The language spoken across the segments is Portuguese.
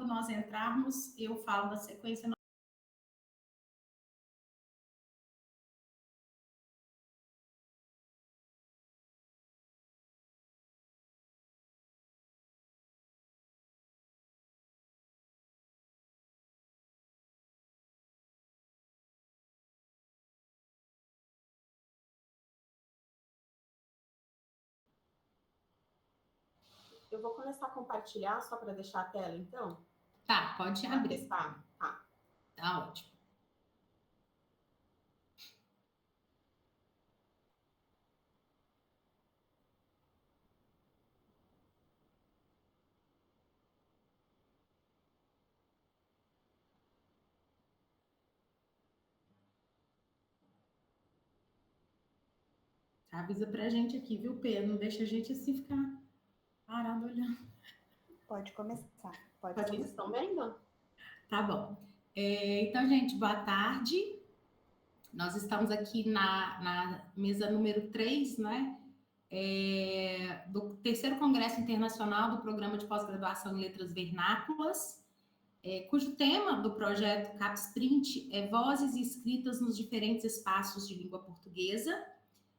quando nós entrarmos, eu falo da sequência. Eu vou começar a compartilhar só para deixar a tela, então? Tá, pode abrir. Testar. Tá. Tá ótimo. Avisa pra gente aqui, viu, Pedro? Não deixa a gente assim ficar parado olhando. Pode começar. Vocês estão vendo? Tá bom. Então, gente, boa tarde. Nós estamos aqui na mesa número 3, né? Do terceiro Congresso Internacional do Programa de Pós-Graduação em Letras Vernáculas, cujo tema do projeto CapsPrint é Vozes e Escritas nos Diferentes Espaços de Língua Portuguesa.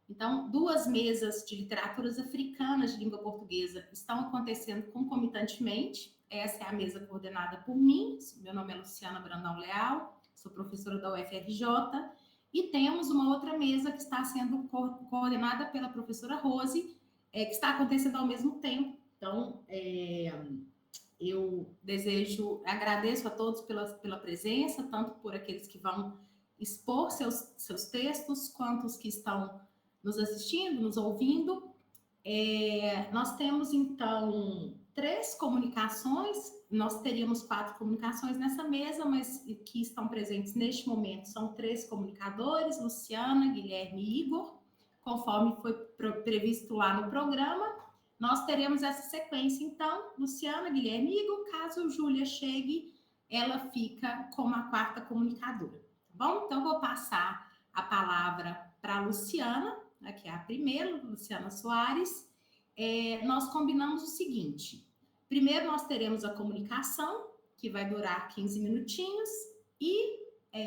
Então, 2 mesas de literaturas africanas de língua portuguesa estão acontecendo concomitantemente. Essa é a mesa coordenada por mim, meu nome é Luciana Brandão Leal, sou professora da UFRJ, e temos uma outra mesa que está sendo coordenada pela professora Rose, que está acontecendo ao mesmo tempo. Então, eu agradeço a todos pela presença, tanto por aqueles que vão expor seus textos, quanto os que estão nos assistindo, nos ouvindo. Nós temos, então, 3 comunicações. Nós teríamos 4 comunicações nessa mesa, mas que estão presentes neste momento são 3 comunicadores, Luciana, Guilherme e Igor, conforme foi previsto lá no programa. Nós teremos essa sequência, então, Luciana, Guilherme e Igor. Caso Júlia chegue, ela fica como a 4ª comunicadora, tá bom? Então, vou passar a palavra para a Luciana, que é a primeira, Luciana Soares. Nós combinamos o seguinte: primeiro nós teremos a comunicação, que vai durar 15 minutinhos, e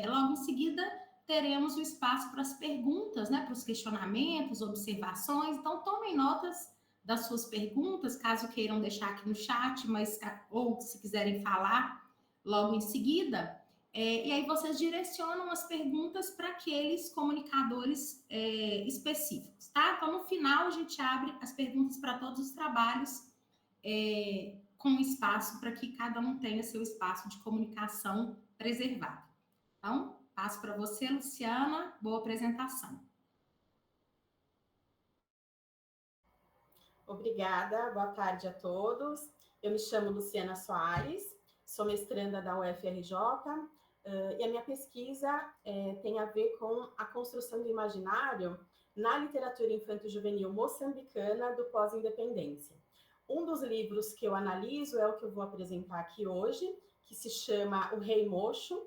logo em seguida teremos o espaço para as perguntas, né, para os questionamentos, observações. Então, tomem notas das suas perguntas, caso queiram deixar aqui no chat, ou se quiserem falar logo em seguida. E aí vocês direcionam as perguntas para aqueles comunicadores específicos, tá? Então, no final, a gente abre as perguntas para todos os trabalhos, com espaço para que cada um tenha seu espaço de comunicação preservado. Então, passo para você, Luciana. Boa apresentação. Obrigada, boa tarde a todos. Eu me chamo Luciana Soares, sou mestranda da UFRJ, e a minha pesquisa tem a ver com a construção do imaginário na literatura infanto-juvenil moçambicana do pós-independência. Um dos livros que eu analiso é o que eu vou apresentar aqui hoje, que se chama O Rei Mocho,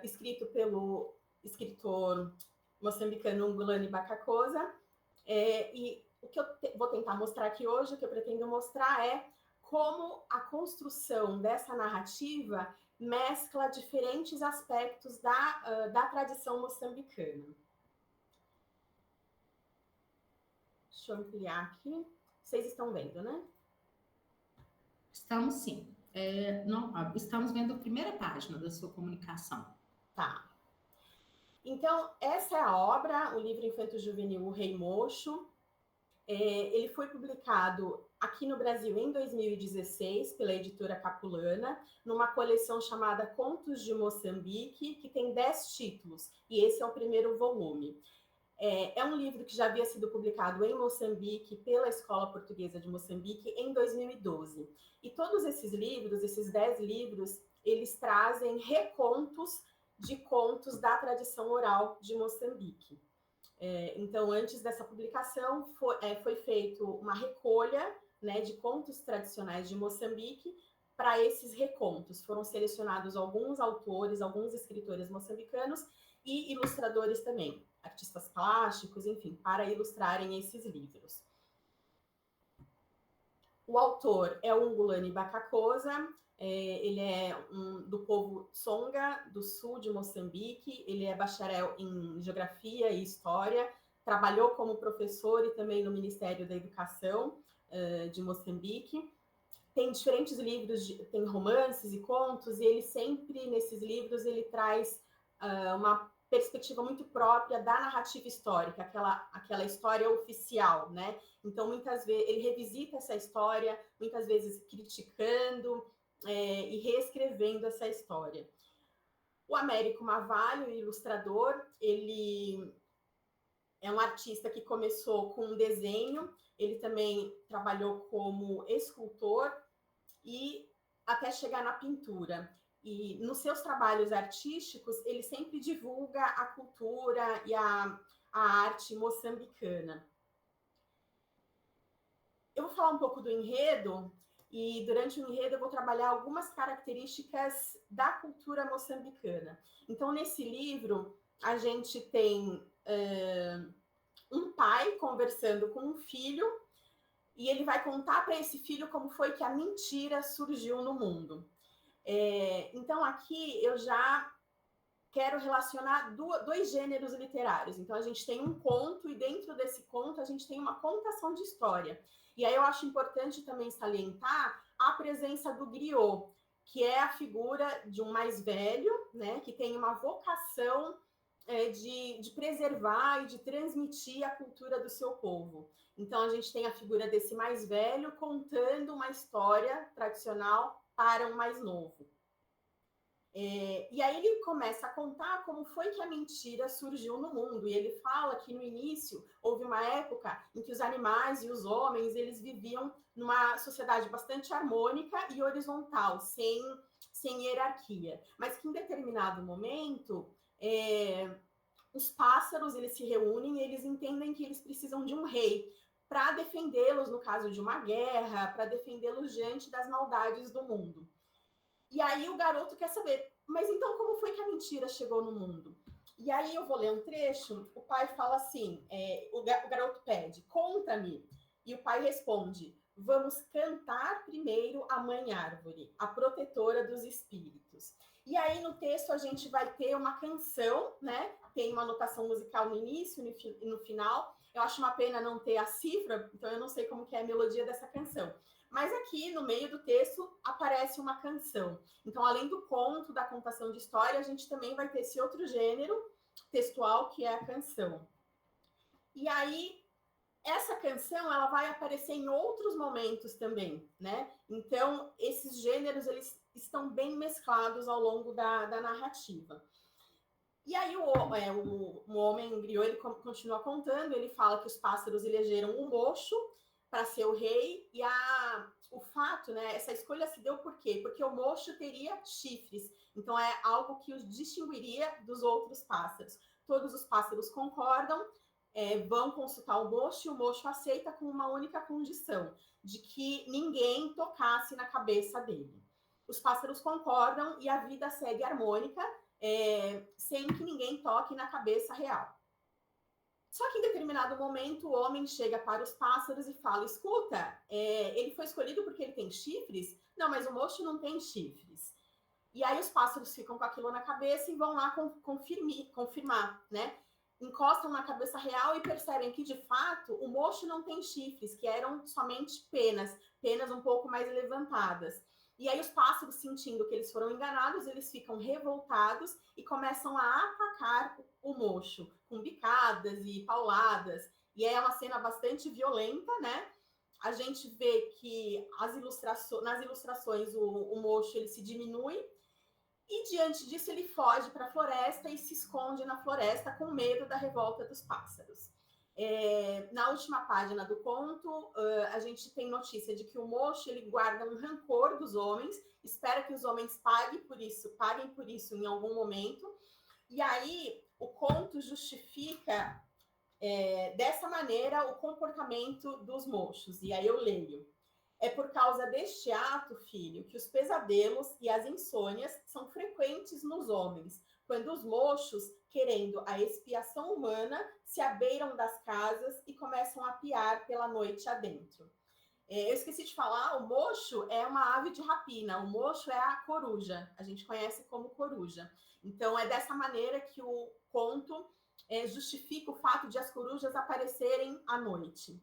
escrito pelo escritor moçambicano Ngulani Bacacosa, e o que eu vou tentar mostrar aqui hoje, o que eu pretendo mostrar é como a construção dessa narrativa mescla diferentes aspectos da tradição moçambicana. Deixa eu ampliar aqui. Vocês estão vendo, né? Estamos sim. Estamos vendo a primeira página da sua comunicação. Tá. Então, essa é a obra, o livro infanto-juvenil O Rei Mocho. Ele foi publicado aqui no Brasil em 2016 pela editora Capulana, numa coleção chamada Contos de Moçambique, que tem 10 títulos, e esse é o primeiro volume. É um livro que já havia sido publicado em Moçambique pela Escola Portuguesa de Moçambique em 2012. E todos esses livros, esses 10 livros, eles trazem recontos de contos da tradição oral de Moçambique. Então, antes dessa publicação, foi feita uma recolha, né, de contos tradicionais de Moçambique. Para esses recontos foram selecionados alguns autores, alguns escritores moçambicanos e ilustradores também, artistas plásticos, enfim, para ilustrarem esses livros. O autor é o Ngulani Bacacosa, Ele é do povo Tsonga, do sul de Moçambique. Ele é bacharel em Geografia e História, trabalhou como professor e também no Ministério da Educação de Moçambique. Tem diferentes livros, tem romances e contos, e ele sempre, nesses livros, ele traz uma perspectiva muito própria da narrativa histórica, aquela história oficial, né? Então, muitas vezes, ele revisita essa história, muitas vezes criticando e reescrevendo essa história. O Américo Mavalho, ilustrador, ele é um artista que começou com um desenho, ele também trabalhou como escultor e até chegar na pintura. E nos seus trabalhos artísticos, ele sempre divulga a cultura e a arte moçambicana. Eu vou falar um pouco do enredo, e durante o enredo eu vou trabalhar algumas características da cultura moçambicana. Então, nesse livro, a gente tem um pai conversando com um filho, e ele vai contar para esse filho como foi que a mentira surgiu no mundo. Então, aqui eu já quero relacionar dois gêneros literários. Então, a gente tem um conto, e dentro desse conto a gente tem uma contação de história. E aí eu acho importante também salientar a presença do griot, que é a figura de um mais velho, né, que tem uma vocação de preservar e de transmitir a cultura do seu povo. Então, a gente tem a figura desse mais velho contando uma história tradicional para um mais novo. E aí ele começa a contar como foi que a mentira surgiu no mundo. E ele fala que no início houve uma época em que os animais e os homens eles viviam numa sociedade bastante harmônica e horizontal, sem hierarquia. Mas que em determinado momento os pássaros eles se reúnem e eles entendem que eles precisam de um rei para defendê-los no caso de uma guerra, para defendê-los diante das maldades do mundo. E aí o garoto quer saber, mas então como foi que a mentira chegou no mundo? E aí eu vou ler um trecho, o pai fala assim, o garoto pede, conta-me. E o pai responde, vamos cantar primeiro a Mãe Árvore, a protetora dos espíritos. E aí no texto a gente vai ter uma canção, né? Tem uma notação musical no início e no final. Eu acho uma pena não ter a cifra, então eu não sei como que é a melodia dessa canção. Mas aqui, no meio do texto, aparece uma canção. Então, além do conto, da contação de história, a gente também vai ter esse outro gênero textual, que é a canção. E aí, essa canção, ela vai aparecer em outros momentos também, né? Então, esses gêneros, eles estão bem mesclados ao longo da narrativa. E aí, o homem griot, ele continua contando, ele fala que os pássaros elegeram o mocho para ser o rei, e o fato, né, essa escolha se deu por quê? Porque o mocho teria chifres, então é algo que os distinguiria dos outros pássaros. Todos os pássaros concordam, vão consultar o mocho, e o mocho aceita com uma única condição, de que ninguém tocasse na cabeça dele. Os pássaros concordam e a vida segue harmônica, sem que ninguém toque na cabeça real. Só que em determinado momento o homem chega para os pássaros e fala, escuta, ele foi escolhido porque ele tem chifres? Não, mas o mocho não tem chifres. E aí os pássaros ficam com aquilo na cabeça e vão lá confirmar, né? Encostam na cabeça real e percebem que, de fato, o mocho não tem chifres, que eram somente penas um pouco mais levantadas. E aí os pássaros, sentindo que eles foram enganados, eles ficam revoltados e começam a atacar o mocho, com bicadas e pauladas. E é uma cena bastante violenta, né? A gente vê que nas ilustrações o mocho ele se diminui, e diante disso ele foge para a floresta e se esconde na floresta com medo da revolta dos pássaros. Na última página do conto, a gente tem notícia de que o mocho ele guarda um rancor dos homens, espera que os homens paguem por isso em algum momento, e aí o conto justifica dessa maneira o comportamento dos mochos. E aí eu leio. É por causa deste ato, filho, que os pesadelos e as insônias são frequentes nos homens, quando os mochos, querendo a expiação humana, se abeiram das casas e começam a piar pela noite adentro. Eu esqueci de falar, o mocho é uma ave de rapina, o mocho é a coruja, a gente conhece como coruja. Então, é dessa maneira que o conto justifica o fato de as corujas aparecerem à noite.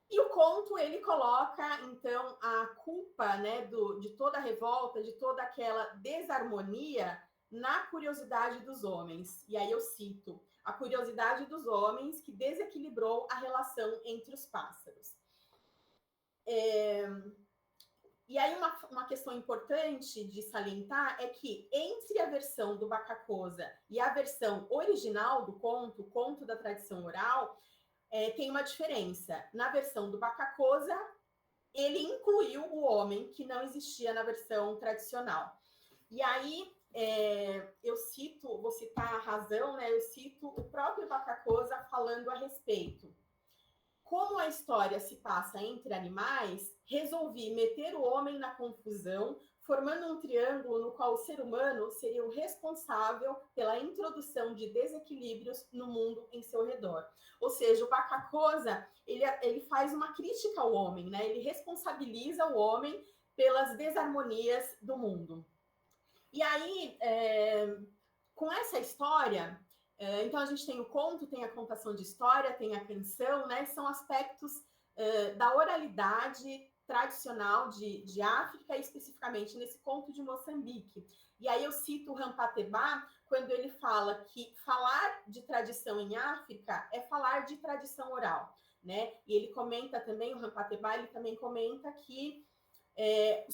E o conto, ele coloca, então, a culpa, né, de toda a revolta, de toda aquela desarmonia na curiosidade dos homens. E aí eu cito, a curiosidade dos homens que desequilibrou a relação entre os pássaros. E aí uma questão importante de salientar é que entre a versão do Bacacosa e a versão original do conto, o conto da tradição oral, tem uma diferença. Na versão do Bacacosa, ele incluiu o homem, que não existia na versão tradicional. E aí, vou citar a razão, né? Eu cito o próprio Bacacosa falando a respeito. Como a história se passa entre animais, resolvi meter o homem na confusão, formando um triângulo no qual o ser humano seria o responsável pela introdução de desequilíbrios no mundo em seu redor. Ou seja, o Bacacosa, ele faz uma crítica ao homem, né? Ele responsabiliza o homem pelas desarmonias do mundo. E aí, com essa história, então a gente tem o conto, tem a contação de história, tem a canção, né? São aspectos da oralidade tradicional de África, especificamente nesse conto de Moçambique. E aí eu cito o Rampatebá, quando ele fala que falar de tradição em África é falar de tradição oral, né? E ele comenta também, o Rampatebá, ele também comenta que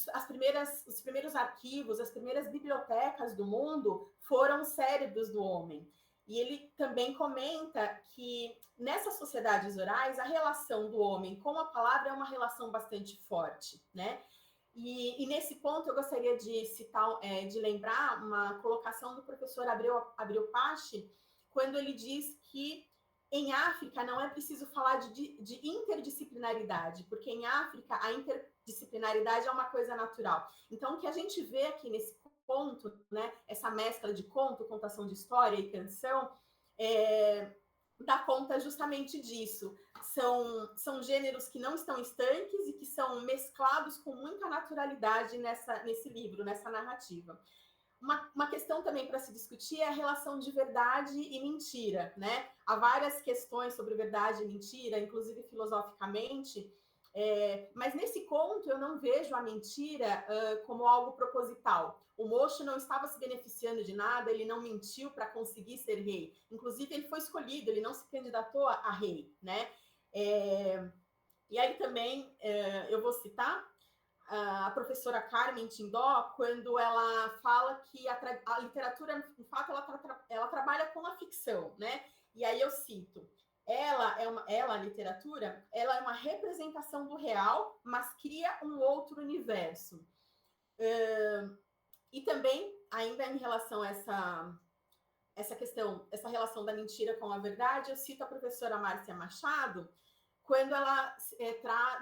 os primeiros arquivos, as primeiras bibliotecas do mundo foram os cérebros do homem. E ele também comenta que nessas sociedades orais, a relação do homem com a palavra é uma relação bastante forte, né? E nesse ponto eu gostaria de citar, de lembrar uma colocação do professor Abreu Pache, quando ele diz que em África não é preciso falar de interdisciplinaridade, porque em África a interdisciplinaridade é uma coisa natural. Então, o que a gente vê aqui nesse conto, né, essa mescla de conto, contação de história e canção, dá conta justamente disso. São gêneros que não estão estanques e que são mesclados com muita naturalidade nesse livro, nessa narrativa. Uma questão também para se discutir é a relação de verdade e mentira, né? Há várias questões sobre verdade e mentira, inclusive filosoficamente, mas nesse conto eu não vejo a mentira como algo proposital. O mocho não estava se beneficiando de nada, ele não mentiu para conseguir ser rei. Inclusive, ele foi escolhido, ele não se candidatou a rei, né? E aí também eu vou citar a professora Carmen Tindó, quando ela fala que a literatura, de fato, ela trabalha com a ficção, né? E aí eu cito, a literatura, ela é uma representação do real, mas cria um outro universo. E também, ainda em relação a essa questão, essa relação da mentira com a verdade, eu cito a professora Márcia Machado, quando ela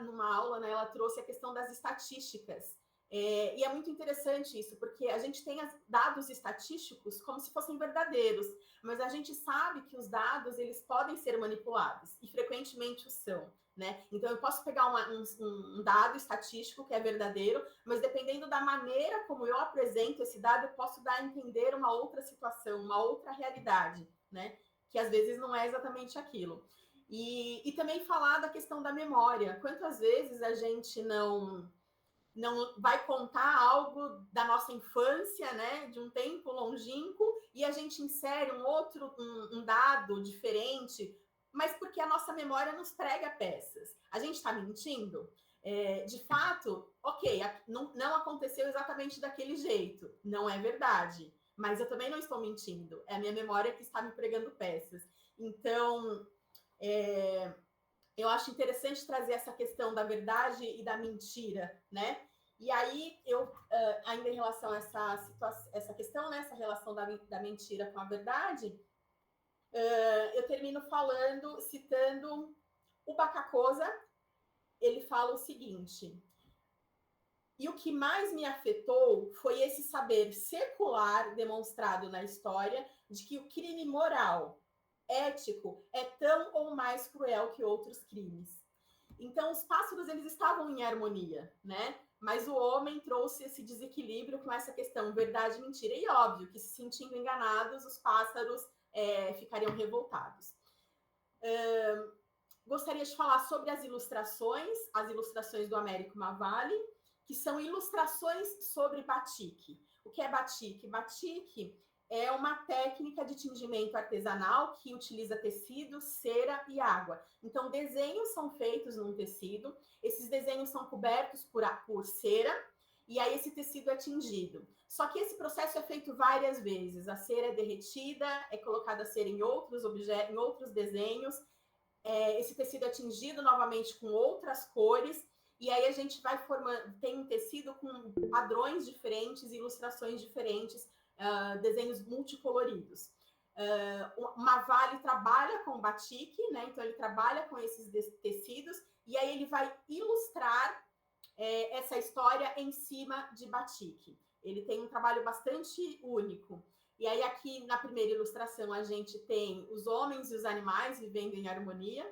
numa aula, né, ela trouxe a questão das estatísticas. E é muito interessante isso, porque a gente tem dados estatísticos como se fossem verdadeiros, mas a gente sabe que os dados eles podem ser manipulados, e frequentemente o são. Né? Então, eu posso pegar um dado estatístico que é verdadeiro, mas dependendo da maneira como eu apresento esse dado, eu posso dar a entender uma outra situação, uma outra realidade, né? Que às vezes não é exatamente aquilo. E também falar da questão da memória. Quantas vezes a gente não vai contar algo da nossa infância, né, de um tempo longínquo, e a gente insere um dado diferente, mas porque a nossa memória nos prega peças. A gente está mentindo? De fato, ok, não aconteceu exatamente daquele jeito, não é verdade, mas eu também não estou mentindo, é a minha memória que está me pregando peças. Então, eu acho interessante trazer essa questão da verdade e da mentira, né? E aí, ainda em relação a essa questão, né, essa relação da mentira com a verdade, eu termino citando o Bacacosa. Ele fala o seguinte: e o que mais me afetou foi esse saber secular demonstrado na história de que o crime moral, ético, é tão ou mais cruel que outros crimes. Então, os pássaros, eles estavam em harmonia, né? Mas o homem trouxe esse desequilíbrio com essa questão verdade e mentira. E óbvio que, se sentindo enganados, os pássaros ficariam revoltados. Gostaria de falar sobre as ilustrações do Américo Mavalli, que são ilustrações sobre batik. O que é batik? Batik é uma técnica de tingimento artesanal que utiliza tecido, cera e água. Então, desenhos são feitos num tecido, esses desenhos são cobertos por cera, e aí esse tecido é tingido. Só que esse processo é feito várias vezes. A cera é derretida, é colocada a cera em outros objetos, em outros desenhos, esse tecido é tingido novamente com outras cores, e aí a gente vai formando, tem um tecido com padrões diferentes, ilustrações diferentes, desenhos multicoloridos. O Mavalli trabalha com batik, né? Então ele trabalha com esses tecidos, e aí ele vai ilustrar essa história em cima de batik. Ele tem um trabalho bastante único. E aí, aqui na primeira ilustração, a gente tem os homens e os animais vivendo em harmonia.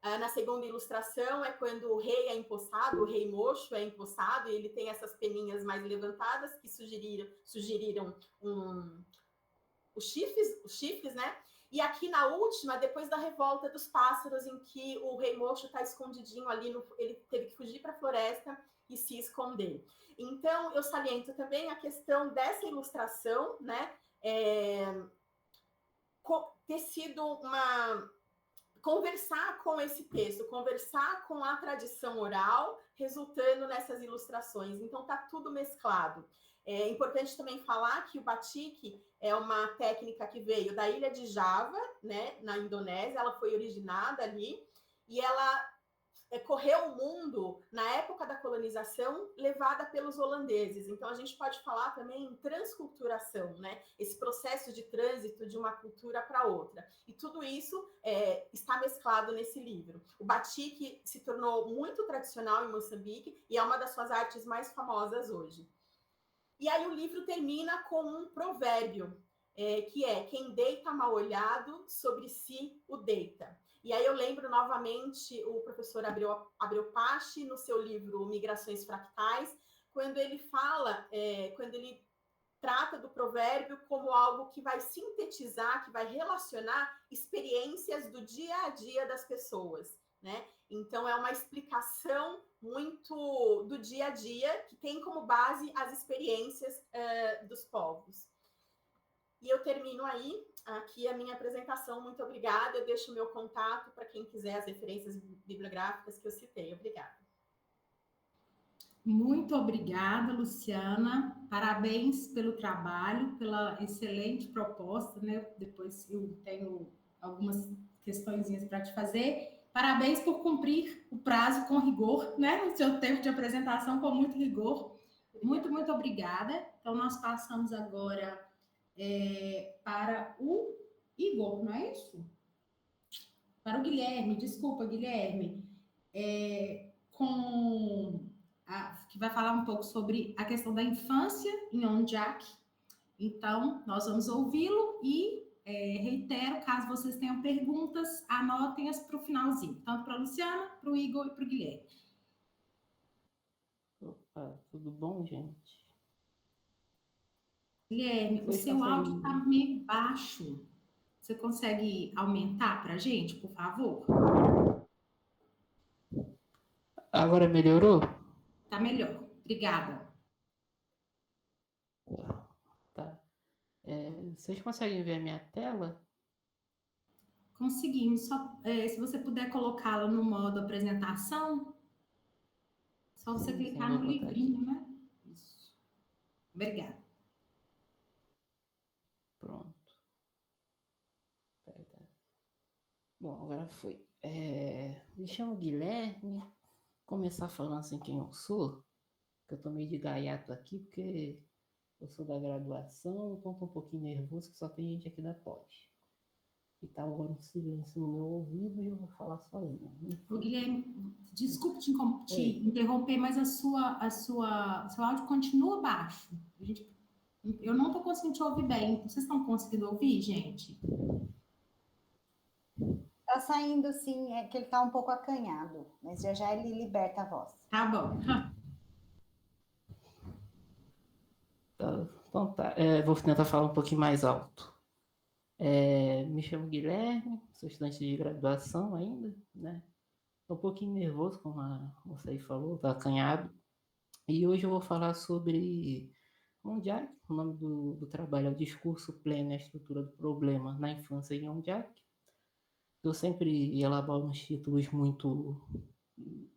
Na segunda ilustração é quando o rei é empossado, o rei mocho é empossado, e ele tem essas peninhas mais levantadas que sugeriram os chifres, né? E aqui na última, depois da revolta dos pássaros, em que o rei mocho está escondidinho ali, ele teve que fugir para a floresta e se esconder. Então, eu saliento também a questão dessa ilustração, né? Ter sido conversar com esse texto, conversar com a tradição oral, resultando nessas ilustrações. Então, está tudo mesclado. É importante também falar que o batik é uma técnica que veio da ilha de Java, né, na Indonésia, ela foi originada ali, e ela correu o mundo na época da colonização, levada pelos holandeses. Então, a gente pode falar também em transculturação, né? Esse processo de trânsito de uma cultura para outra. E tudo isso está mesclado nesse livro. O batik se tornou muito tradicional em Moçambique e é uma das suas artes mais famosas hoje. E aí o livro termina com um provérbio, que é: quem deita mal olhado, sobre si o deita. E aí eu lembro novamente o professor Abreu Pache, no seu livro Migrações Fractais, quando ele fala, quando ele trata do provérbio como algo que vai sintetizar, que vai relacionar experiências do dia a dia das pessoas, né? Então, é uma explicação muito do dia a dia, que tem como base as experiências dos povos. E eu termino aí, aqui a minha apresentação. Muito obrigada. Eu deixo o meu contato para quem quiser as referências bibliográficas que eu citei. Obrigada. Muito obrigada, Luciana. Parabéns pelo trabalho, pela excelente proposta, né? Depois eu tenho algumas questõezinhas para te fazer. Parabéns por cumprir o prazo com rigor, né? O seu tempo de apresentação com muito rigor. Muito, muito obrigada. Então, nós passamos agora para o Igor, não é isso? Para o Guilherme, desculpa, Guilherme. Que vai falar um pouco sobre a questão da infância em Onjak. Então, nós vamos ouvi-lo e reitero, caso vocês tenham perguntas, anotem-as para o finalzinho, tanto para a Luciana, para o Igor e para o Guilherme. Opa, tudo bom, gente? Guilherme, o seu áudio está meio baixo. Você consegue aumentar para a gente, por favor? Agora melhorou? Tá melhor. Obrigada. Tá. Vocês conseguem ver a minha tela? Conseguimos. Só, se você puder colocá-la no modo apresentação, só você clicar no livrinho, né? Isso. Obrigada. Pronto. Bom, agora foi. Me chamo Guilherme. Começar falando assim quem eu sou, que eu tô meio de gaiato aqui, porque eu sou da graduação, então tô um pouquinho nervoso, que só tem gente aqui da pós. E tá agora um silêncio no meu ouvido e eu vou falar sozinho. O Guilherme, desculpe te interromper, mas seu áudio continua baixo. Eu não tô conseguindo te ouvir bem. Vocês estão conseguindo ouvir, gente? Tá saindo sim, é que ele tá um pouco acanhado, mas já já ele liberta a voz. Tá bom. Então tá, vou tentar falar um pouquinho mais alto. Me chamo Guilherme, sou estudante de graduação ainda, né? Tô um pouquinho nervoso, como a moça aí falou, tá acanhado. E hoje eu vou falar sobre Ondiak. O nome do trabalho é o Discurso Pleno e a Estrutura do Problema na Infância em Ondiak. Eu sempre elaboro uns títulos muito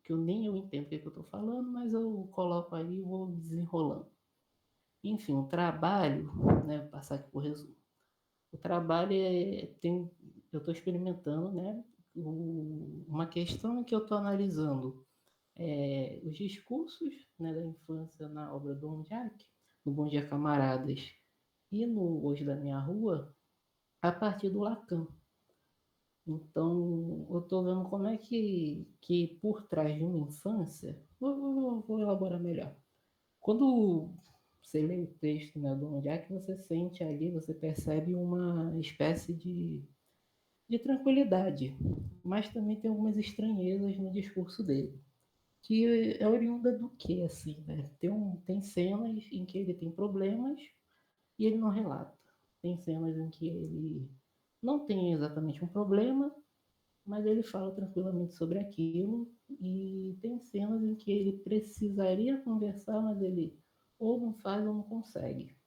que eu nem entendo o que eu estou falando, mas eu coloco aí e vou desenrolando. Enfim, o trabalho, né, vou passar aqui por resumo. O trabalho eu estou experimentando, né, uma questão que eu estou analisando os discursos, né, da infância na obra do Ondiak, no Bom Dia Camaradas e no Hoje da Minha Rua, a partir do Lacan. Então, eu estou vendo como é que por trás de uma infância, vou elaborar melhor. Quando você lê o texto, né, do Ondiak, você sente ali, você percebe uma espécie de tranquilidade, mas também tem algumas estranhezas no discurso dele, que é oriunda do que, assim, né? Tem cenas em que ele tem problemas e ele não relata. Tem cenas em que ele não tem exatamente um problema, mas ele fala tranquilamente sobre aquilo, e tem cenas em que ele precisaria conversar, mas ele ou não faz ou não consegue.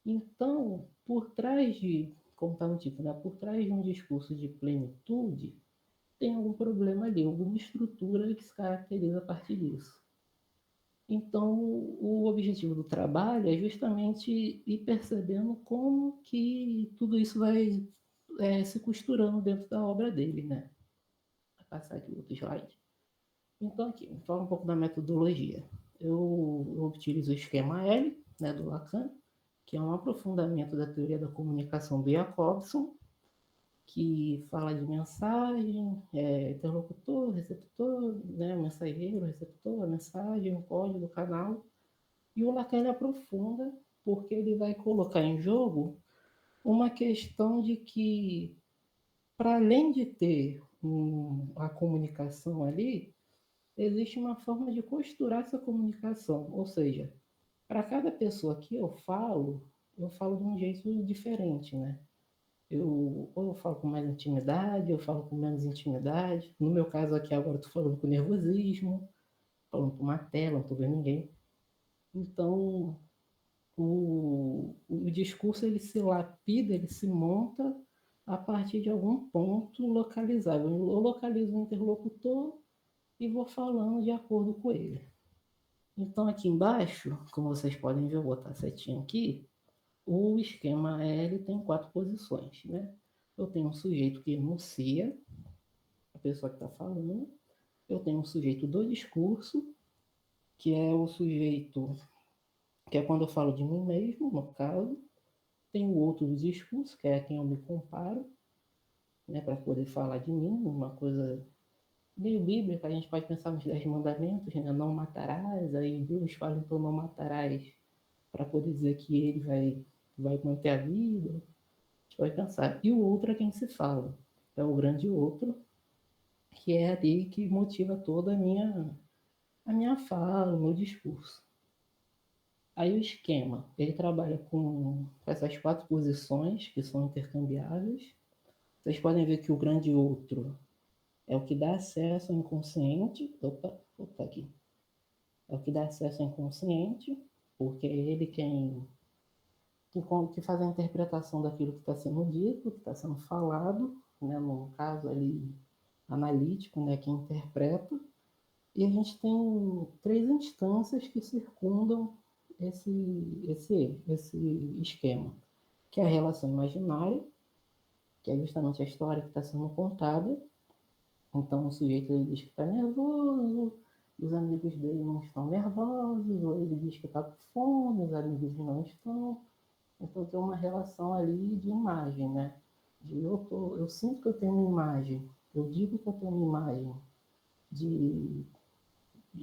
Então, por trás de, como está no título, né, por trás de um discurso de plenitude, tem algum problema ali, alguma estrutura que se caracteriza a partir disso. Então, o objetivo do trabalho é justamente ir percebendo como que tudo isso vai se costurando dentro da obra dele, né? Vou passar aqui outro slide. Então, aqui, vou falar um pouco da metodologia. Eu utilizo o esquema L, né, do Lacan, que é um aprofundamento da teoria da comunicação do Jacobson, que fala de mensagem, interlocutor, receptor, né, mensageiro, receptor, a mensagem, o código do canal. E o Lacan ele aprofunda porque ele vai colocar em jogo uma questão de que, para além de ter a comunicação ali, existe uma forma de costurar essa comunicação. Ou seja, para cada pessoa que eu falo de um jeito diferente, né? Ou eu falo com mais intimidade, eu falo com menos intimidade. No meu caso aqui agora eu estou falando com nervosismo, falando com uma tela, não estou vendo ninguém. Então, o discurso ele se lapida, ele se monta a partir de algum ponto localizável. Eu localizo o interlocutor e vou falando de acordo com ele. Então, aqui embaixo, como vocês podem ver, eu vou botar a setinha aqui, o esquema L tem 4 posições, né? Eu tenho um sujeito que enuncia, a pessoa que está falando. Eu tenho um sujeito do discurso, que é o sujeito, que é quando eu falo de mim mesmo, no caso. Tem o outro do discurso, que é quem eu me comparo, né, para poder falar de mim, uma coisa meio bíblica. A gente pode pensar nos 10 mandamentos, né? Não matarás, aí Deus fala, então não matarás, para poder dizer que ele vai manter a vida. A gente pode pensar. E o outro é quem se fala, é o grande outro, que é ali que motiva toda a minha fala, o meu discurso. Aí o esquema, ele trabalha com essas 4 posições que são intercambiáveis. Vocês podem ver que o grande outro é o que dá acesso ao inconsciente. Opa, aqui. É o que dá acesso ao inconsciente, porque é ele que faz a interpretação daquilo que está sendo dito, que está sendo falado, né, no caso ali analítico, né, que interpreta. E a gente tem 3 instâncias que circundam esse esquema, que é a relação imaginária, que é justamente a história que está sendo contada. Então o sujeito ele diz que está nervoso, os amigos dele não estão nervosos, ou ele diz que está com fome, os amigos não estão. Então tem uma relação ali de imagem, né? Eu sinto que eu tenho uma imagem, eu digo que eu tenho uma imagem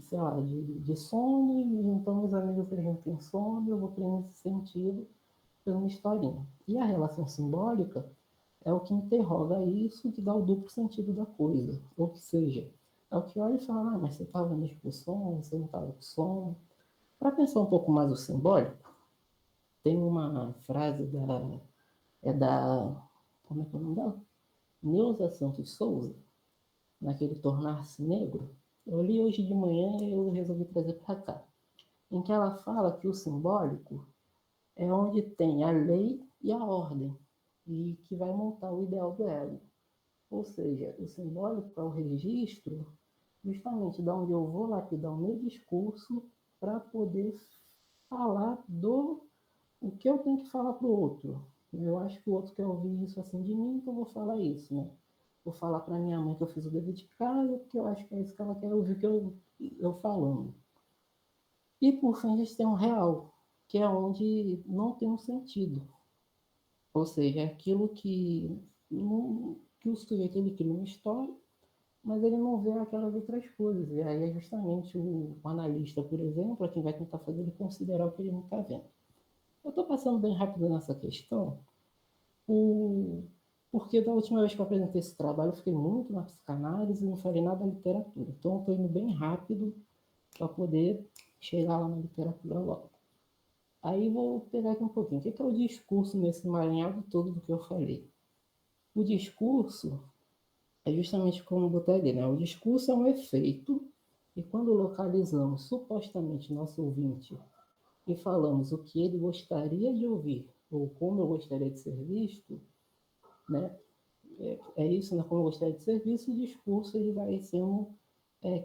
sei lá, de sono, e então meus amigos eles não têm sono, eu vou ter nesse sentido pela uma historinha. E a relação simbólica é o que interroga isso, que dá o duplo sentido da coisa. Ou seja, é o que olha e fala, mas você estava mesmo com sono, você não estava com sono. Para pensar um pouco mais o simbólico, tem uma frase como é que é o nome dela? Neuza Santos Souza, naquele Tornar-se Negro. Eu li hoje de manhã e eu resolvi trazer para cá. Em que ela fala que o simbólico é onde tem a lei e a ordem, e que vai montar o ideal do ego. Ou seja, o simbólico é o registro justamente de onde eu vou lapidar o meu discurso para poder falar o que eu tenho que falar para o outro. Eu acho que o outro quer ouvir isso assim de mim, então eu vou falar isso, né? Vou falar para minha mãe que eu fiz o dever de casa, porque eu acho que é isso que ela quer ouvir que eu falando. E por fim, a gente tem um real, que é onde não tem um sentido. Ou seja, é aquilo que o sujeito ele cria uma história, mas ele não vê aquelas outras coisas. E aí é justamente o analista, por exemplo, a quem vai tentar fazer ele considerar o que ele não está vendo. Eu estou passando bem rápido nessa questão, porque da última vez que eu apresentei esse trabalho, eu fiquei muito na psicanálise e não falei nada da literatura. Então, eu estou indo bem rápido para poder chegar lá na literatura logo. Aí vou pegar aqui um pouquinho. O que é o discurso nesse emaranhado todo do que eu falei? O discurso é justamente como eu botei ali, né? O discurso é um efeito, e quando localizamos supostamente nosso ouvinte e falamos o que ele gostaria de ouvir, ou como eu gostaria de ser visto, né? É isso, né? Como eu gostaria de ser visto, o discurso ele vai sendo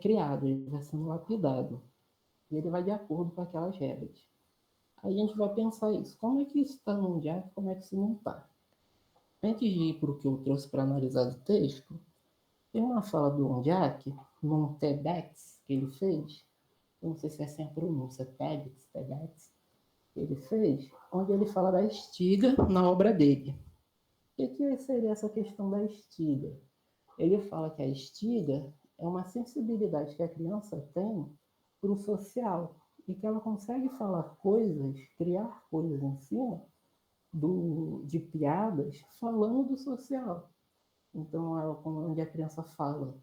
criado, ele vai sendo lapidado, e ele vai de acordo com aquelas regras. Aí a gente vai pensar isso. Como é que isso está no Ondiak? Como é que isso não está? Antes de ir para o que eu trouxe para analisar o texto, tem uma fala do Ondiak, num TEDx que ele fez, eu não sei se é assim a pronúncia, TEDx, que ele fez, onde ele fala da estiga na obra dele. O que seria essa questão da estiga? Ele fala que a estiga é uma sensibilidade que a criança tem para o social e que ela consegue falar coisas, criar coisas em cima de piadas falando do social. Então, onde a criança fala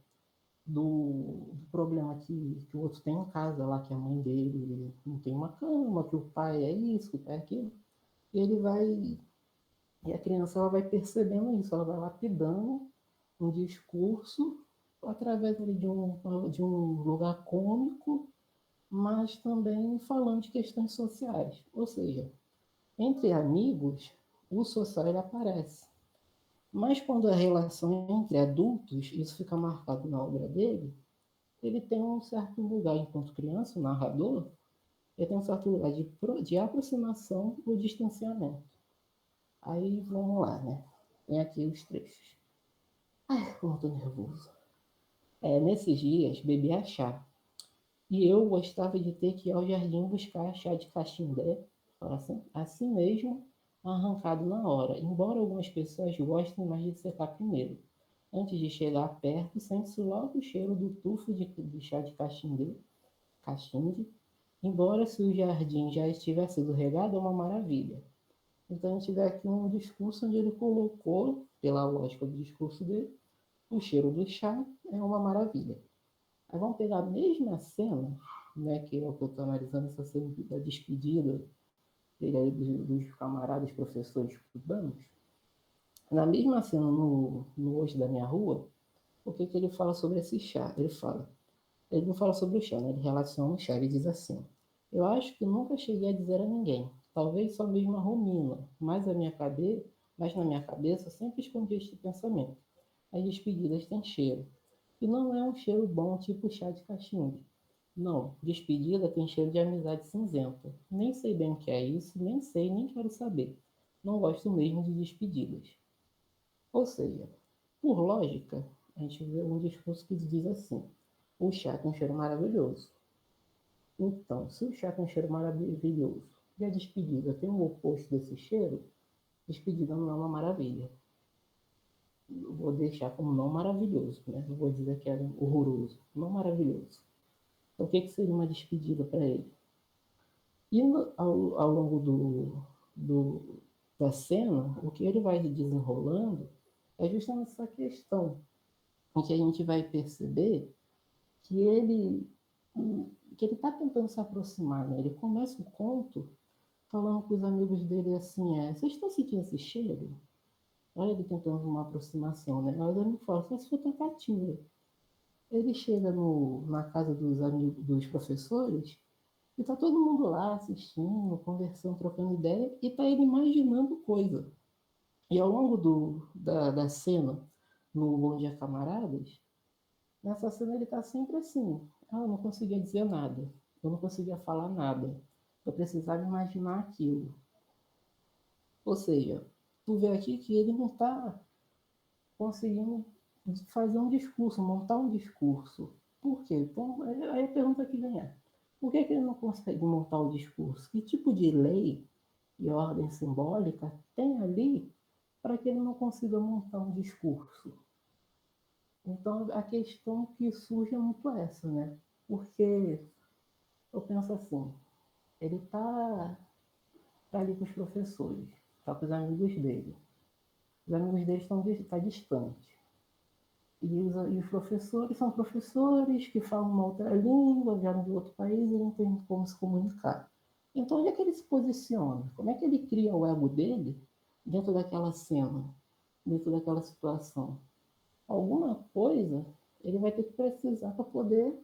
do problema que o outro tem em casa, lá que a mãe dele não tem uma cama, que o pai é isso, que o pai é aquilo, e ele vai. E a criança ela vai percebendo isso, ela vai lapidando um discurso através de um lugar cômico, mas também falando de questões sociais. Ou seja, entre amigos, o social ele aparece. Mas quando a relação entre adultos, isso fica marcado na obra dele, ele tem um certo lugar, enquanto criança, o narrador, ele tem um certo lugar de aproximação ou distanciamento. Aí vamos lá, né? Tem aqui os trechos. Ai, como eu tô nervoso. Nesses dias, bebi a chá. E eu gostava de ter que ir ao jardim buscar chá de cachindé, assim mesmo, arrancado na hora, embora algumas pessoas gostem mais de secar primeiro. Antes de chegar perto, sente-se logo o cheiro do tufo de chá de cachinde, embora se o jardim já estivesse sido regado, é uma maravilha. Então a gente vê aqui um discurso onde ele colocou, pela lógica do discurso dele, o cheiro do chá é uma maravilha. Aí vamos pegar a mesma cena, né, que é o que eu estou analisando, essa cena da despedida dele aí, dos camaradas, professores, estudantes. Na mesma cena, no Hoje da Minha Rua, o que ele fala sobre esse chá? Ele não fala sobre o chá, né? Ele relaciona o chá, ele diz assim: eu acho que nunca cheguei a dizer a ninguém, talvez só mesmo a Romina, mas na minha cabeça sempre escondi este pensamento. As despedidas têm cheiro. E não é um cheiro bom tipo chá de cachimbo. Não, despedida tem cheiro de amizade cinzenta. Nem sei bem o que é isso, nem sei, nem quero saber. Não gosto mesmo de despedidas. Ou seja, por lógica, a gente vê um discurso que diz assim: o chá tem um cheiro maravilhoso. Então, se o chá tem um cheiro maravilhoso e a despedida tem o oposto desse cheiro, despedida não é uma maravilha. Eu vou deixar como não maravilhoso, né? Eu vou dizer que é horroroso, não maravilhoso. Então, o que seria uma despedida para ele? E ao longo da cena, o que ele vai desenrolando É justamente essa questão em que a gente vai perceber que ele está tentando se aproximar, né? Ele começa o conto falando com os amigos dele assim, vocês estão sentindo esse cheiro? Olha ele tentando uma aproximação, né? Mas ele não fala, só se for tentativa. Ele chega na casa dos amigos, dos professores, e tá todo mundo lá assistindo, conversando, trocando ideia, e tá ele imaginando coisa. E ao longo da cena, no Bom Dia Camaradas, nessa cena ele tá sempre assim, eu não conseguia dizer nada, eu não conseguia falar nada, eu precisava imaginar aquilo. Ou seja, tu vê aqui que ele não tá conseguindo fazer um discurso, montar um discurso. Por quê? Então, aí a pergunta que vem é, por que ele não consegue montar o discurso? Que tipo de lei e ordem simbólica tem ali para que ele não consiga montar um discurso? Então, a questão que surge é muito essa, né? Porque eu penso assim, ele tá ali com os professores, tá com os amigos dele. Os amigos dele estão tá distantes. E os professores são professores que falam uma outra língua, vieram de outro país e não tem como se comunicar. Então, onde é que ele se posiciona? Como é que ele cria o ego dele dentro daquela cena, dentro daquela situação? Alguma coisa ele vai ter que precisar para poder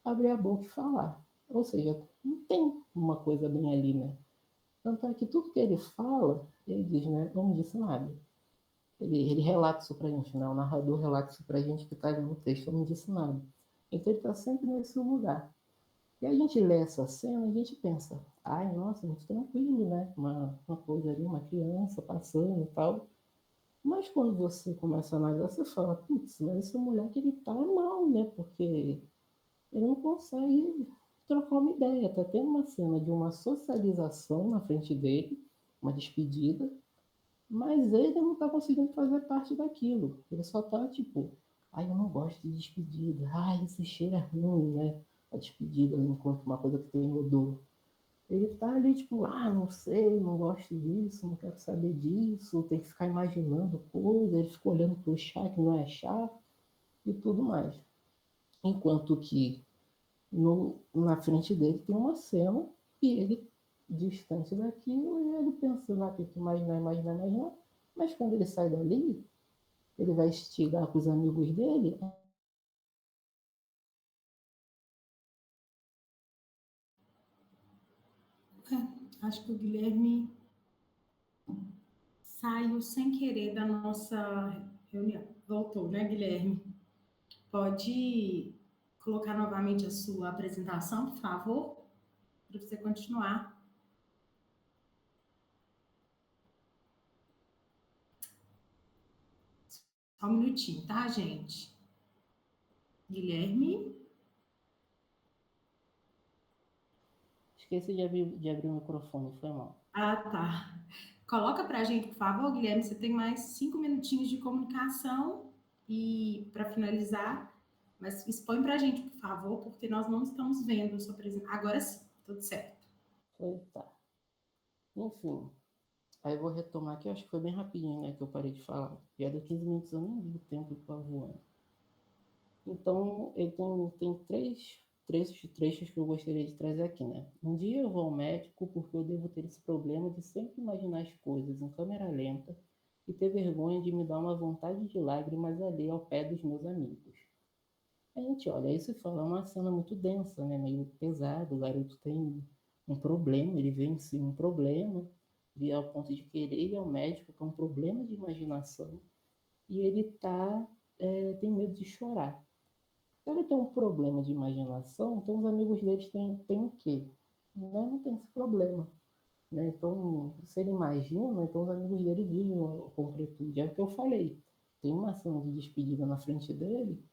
abrir a boca e falar. Ou seja, não tem uma coisa bem ali, né? Tanto é que tudo que ele fala, ele diz, né? Não me disse nada. Ele relata isso pra gente, né? O narrador relata isso pra gente que tá ali no texto, eu não disse nada. Então ele tá sempre nesse lugar. E a gente lê essa cena e a gente pensa, ai, nossa, muito tranquilo, né? Uma coisa ali, uma criança passando e tal. Mas quando você começa a analisar, você fala, putz, mas esse moleque ele tá mal, né? Porque ele não consegue trocar uma ideia. Tá tendo uma cena de uma socialização na frente dele, uma despedida, mas ele não tá conseguindo fazer parte daquilo. Ele só tá tipo, ai, eu não gosto de despedida. Ai, esse cheiro é ruim, né? A despedida enquanto uma coisa que tem odor. Ele tá ali tipo, não sei, não gosto disso, não quero saber disso, tem que ficar imaginando coisa, ele fica olhando pro chá que não é chá e tudo mais. Enquanto que na frente dele tem uma cena e ele distante daquilo e ele pensando, tem que imaginar, imaginar, imaginar. Mas quando ele sai dali, ele vai estigar com os amigos dele. Acho que o Guilherme saiu sem querer da nossa reunião. Voltou, né, Guilherme? Pode colocar novamente a sua apresentação, por favor, para você continuar. Só um minutinho, tá, gente? Guilherme? Esqueci de abrir o microfone, foi mal. Ah, tá. Coloca para a gente, por favor, Guilherme. Você tem mais 5 minutinhos de comunicação e para finalizar, mas expõe para a gente, por favor, porque nós não estamos vendo a sua apresentação. Agora sim, tudo certo. Foi, tá. Enfim, aí eu vou retomar aqui, acho que foi bem rapidinho, né, que eu parei de falar. Já deu 15 minutos, eu nem vi o tempo que estava voando. Então, ele tem trechos que eu gostaria de trazer aqui, né? Um dia eu vou ao médico porque eu devo ter esse problema de sempre imaginar as coisas em câmera lenta e ter vergonha de me dar uma vontade de lágrimas ali ao pé dos meus amigos. A gente olha isso e fala, é uma cena muito densa, né? Meio pesado, o garoto tem um problema, ele vê em si um problema, e ao ponto de querer ir ao médico com um problema de imaginação, e ele tem medo de chorar. Se ele tem um problema de imaginação, então os amigos deles têm o quê? Não tem esse problema. Né? Então, se ele imagina, então os amigos dele vivem a concretude. É o que eu falei. Tem uma ação de despedida na frente dele,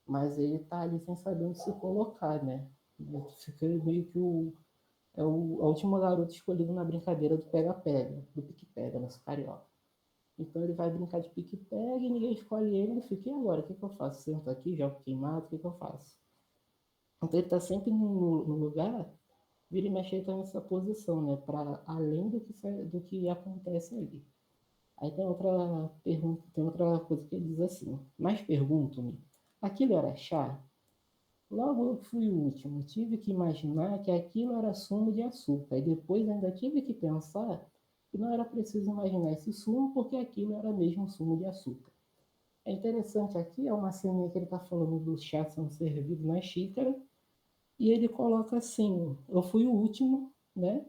mas ele tá ali sem saber onde se colocar, né? Fica meio que a última garota escolhida na brincadeira do pega-pega, do pique-pega, nosso carioca. Então ele vai brincar de pique-pega e ninguém escolhe ele, ele fica, e agora? O que eu faço? Sento aqui, jogo queimado, o que eu faço? Então ele está sempre no lugar, vira e mexe, ele tá nessa posição, né? Para além do que acontece ali. Aí tem outra pergunta, tem outra coisa que ele diz assim, mas pergunto-me, aquilo era chá? Logo eu fui o último, tive que imaginar que aquilo era sumo de açúcar, e depois ainda tive que pensar que não era preciso imaginar esse sumo, porque aquilo era mesmo sumo de açúcar. É interessante aqui, é uma cena que ele está falando do chá sendo servido na xícara, e ele coloca assim, eu fui o último, né,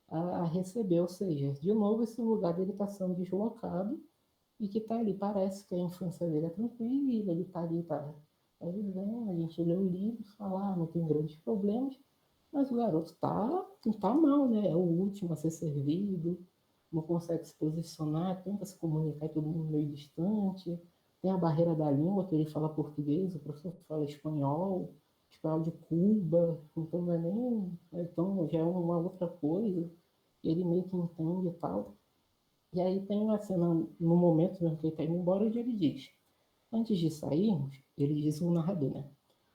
a receber, ou seja, de novo esse lugar dele está sendo deslocado, e que está ali, parece que a infância dele é tranquila, ele está ali, tá vivendo, a gente lê o livro, fala, não tem grandes problemas, mas o garoto tá mal, né? É o último a ser servido, não consegue se posicionar, tenta se comunicar, todo mundo meio distante, tem a barreira da língua, que ele fala português, o professor fala espanhol de Cuba, então não é nem, então já é uma outra coisa, ele meio que entende e tal. E aí tem uma cena, no momento mesmo que ele está indo embora, onde ele diz, antes de sairmos, ele diz o narrador, né?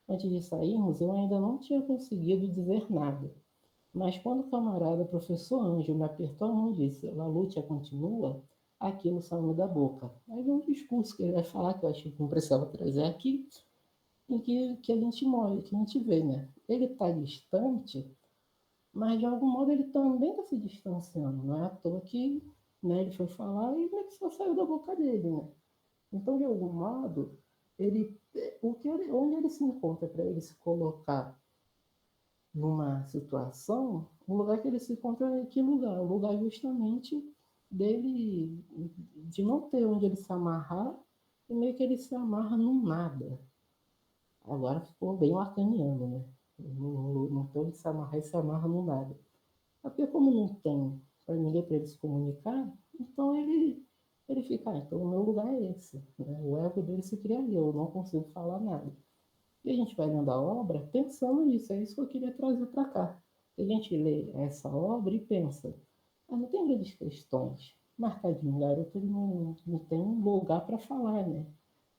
Antes de sairmos, eu ainda não tinha conseguido dizer nada. Mas quando o camarada professor Anjo me apertou a mão e disse, a luta continua, aquilo saiu da boca. Aí vem um discurso que ele vai falar, que eu acho que não precisava trazer aqui, em que a gente morre, que a gente vê, né? Ele está distante, mas de algum modo ele também está se distanciando. Não é à toa que, né, ele foi falar e só saiu da boca dele, né? Então, de algum modo, onde ele se encontra para ele se colocar numa situação, o lugar que ele se encontra é que lugar? O lugar justamente dele, de não ter onde ele se amarrar, e meio que ele se amarra num nada. Agora ficou bem lacaniano, né? Não tem onde se amarrar e se amarra num nada. Até como não tem para ninguém para ele se comunicar, então ele fica, então o meu lugar é esse. Né? O ego dele se cria ali, eu não consigo falar nada. E a gente vai lendo a obra pensando nisso, é isso que eu queria trazer para cá. A gente lê essa obra e pensa, não tem grandes questões. Marcadinho, o garoto ele não tem um lugar para falar, né?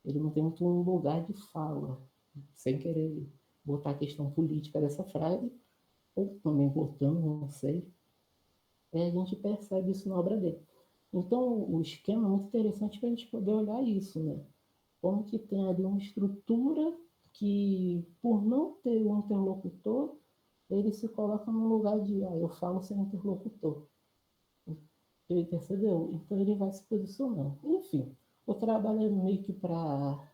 Ele não tem muito um lugar de fala, sem querer botar a questão política dessa frase, ou também botando, não sei. A gente percebe isso na obra dele. Então, o esquema é muito interessante para a gente poder olhar isso, né? Como que tem ali uma estrutura que, por não ter um interlocutor, ele se coloca no lugar de, eu falo sem interlocutor. Ele percebeu? Então ele vai se posicionando. Enfim, o trabalho é meio que para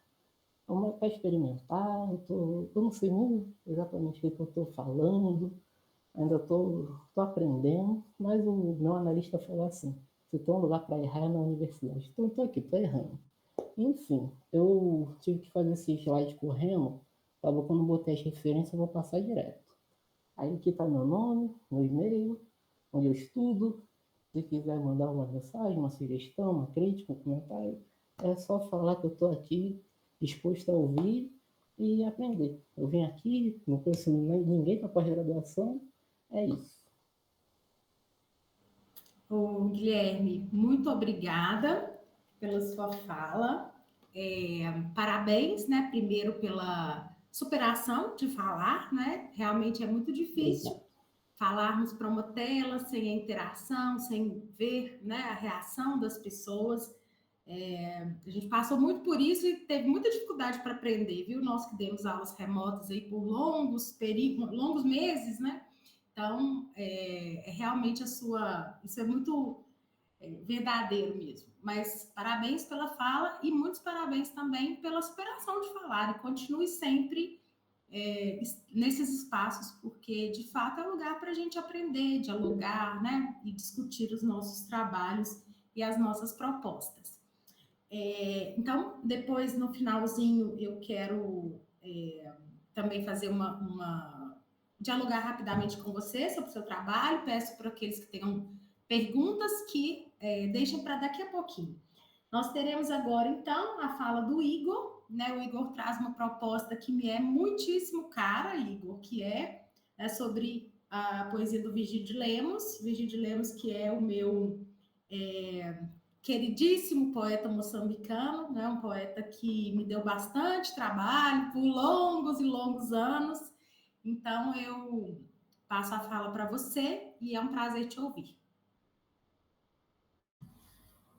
experimentar, eu não sei nem exatamente o que eu estou falando, ainda estou aprendendo, mas o meu analista falou assim, se tem um lugar para errar é na universidade. Então estou aqui, estou errando. Enfim, eu tive que fazer esse slide correndo, para quando eu botei as referências eu vou passar direto. Aí aqui está meu nome, meu e-mail, onde eu estudo. Se quiser mandar uma mensagem, uma sugestão, uma crítica, um comentário, é só falar que eu estou aqui disposto a ouvir e aprender. Eu vim aqui, não conheço ninguém para pós-graduação, é isso. Ô, Guilherme, muito obrigada pela sua fala. Parabéns, né? Primeiro pela superação de falar, né? Realmente é muito difícil falarmos para uma tela sem a interação, sem ver, né, a reação das pessoas. A gente passou muito por isso e teve muita dificuldade para aprender, viu? Nós que demos aulas remotas aí por longos meses, né? Então, realmente isso é muito verdadeiro mesmo. Mas parabéns pela fala e muitos parabéns também pela superação de falar. E continue sempre nesses espaços, porque de fato é lugar para a gente aprender, dialogar, né? E discutir os nossos trabalhos e as nossas propostas. Então, depois no finalzinho, eu quero também fazer dialogar rapidamente com você sobre o seu trabalho. Peço para aqueles que tenham perguntas que deixem para daqui a pouquinho. Nós teremos agora, então, a fala do Igor, né? O Igor traz uma proposta que me é muitíssimo cara, Igor, que é sobre a poesia do Virgílio de Lemos. Virgílio de Lemos, que é o meu queridíssimo poeta moçambicano, né? Um poeta que me deu bastante trabalho por longos e longos anos. Então, eu passo a fala para você e é um prazer te ouvir.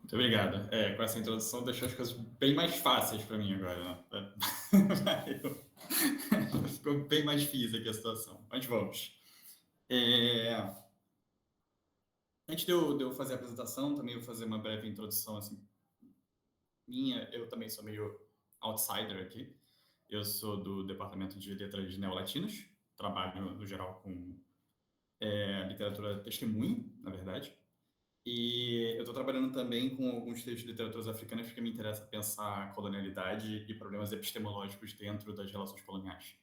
Muito obrigado. Com essa introdução deixou as coisas bem mais fáceis para mim agora, né? Ficou bem mais difícil aqui a situação. Mas vamos. Antes de eu fazer a apresentação, também vou fazer uma breve introdução assim, minha. Eu também sou meio outsider aqui. Eu sou do Departamento de Letras Neolatinas. Trabalho, no geral, com literatura testemunho, na verdade. E eu estou trabalhando também com alguns textos de literaturas africanas porque me interessa pensar colonialidade e problemas epistemológicos dentro das relações coloniais.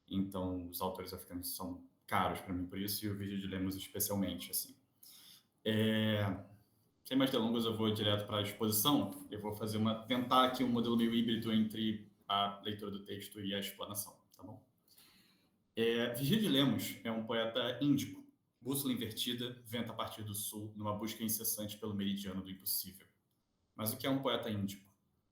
Então, os autores africanos são caros para mim por isso, e o Virgílio de Lemos especialmente, assim. Sem mais delongas, eu vou direto para a exposição. Eu vou tentar aqui um modelo meio híbrido entre a leitura do texto e a explanação, tá bom? Virgílio de Lemos é um poeta índico. Bússola invertida, venta a partir do sul, numa busca incessante pelo meridiano do impossível. Mas o que é um poeta índico?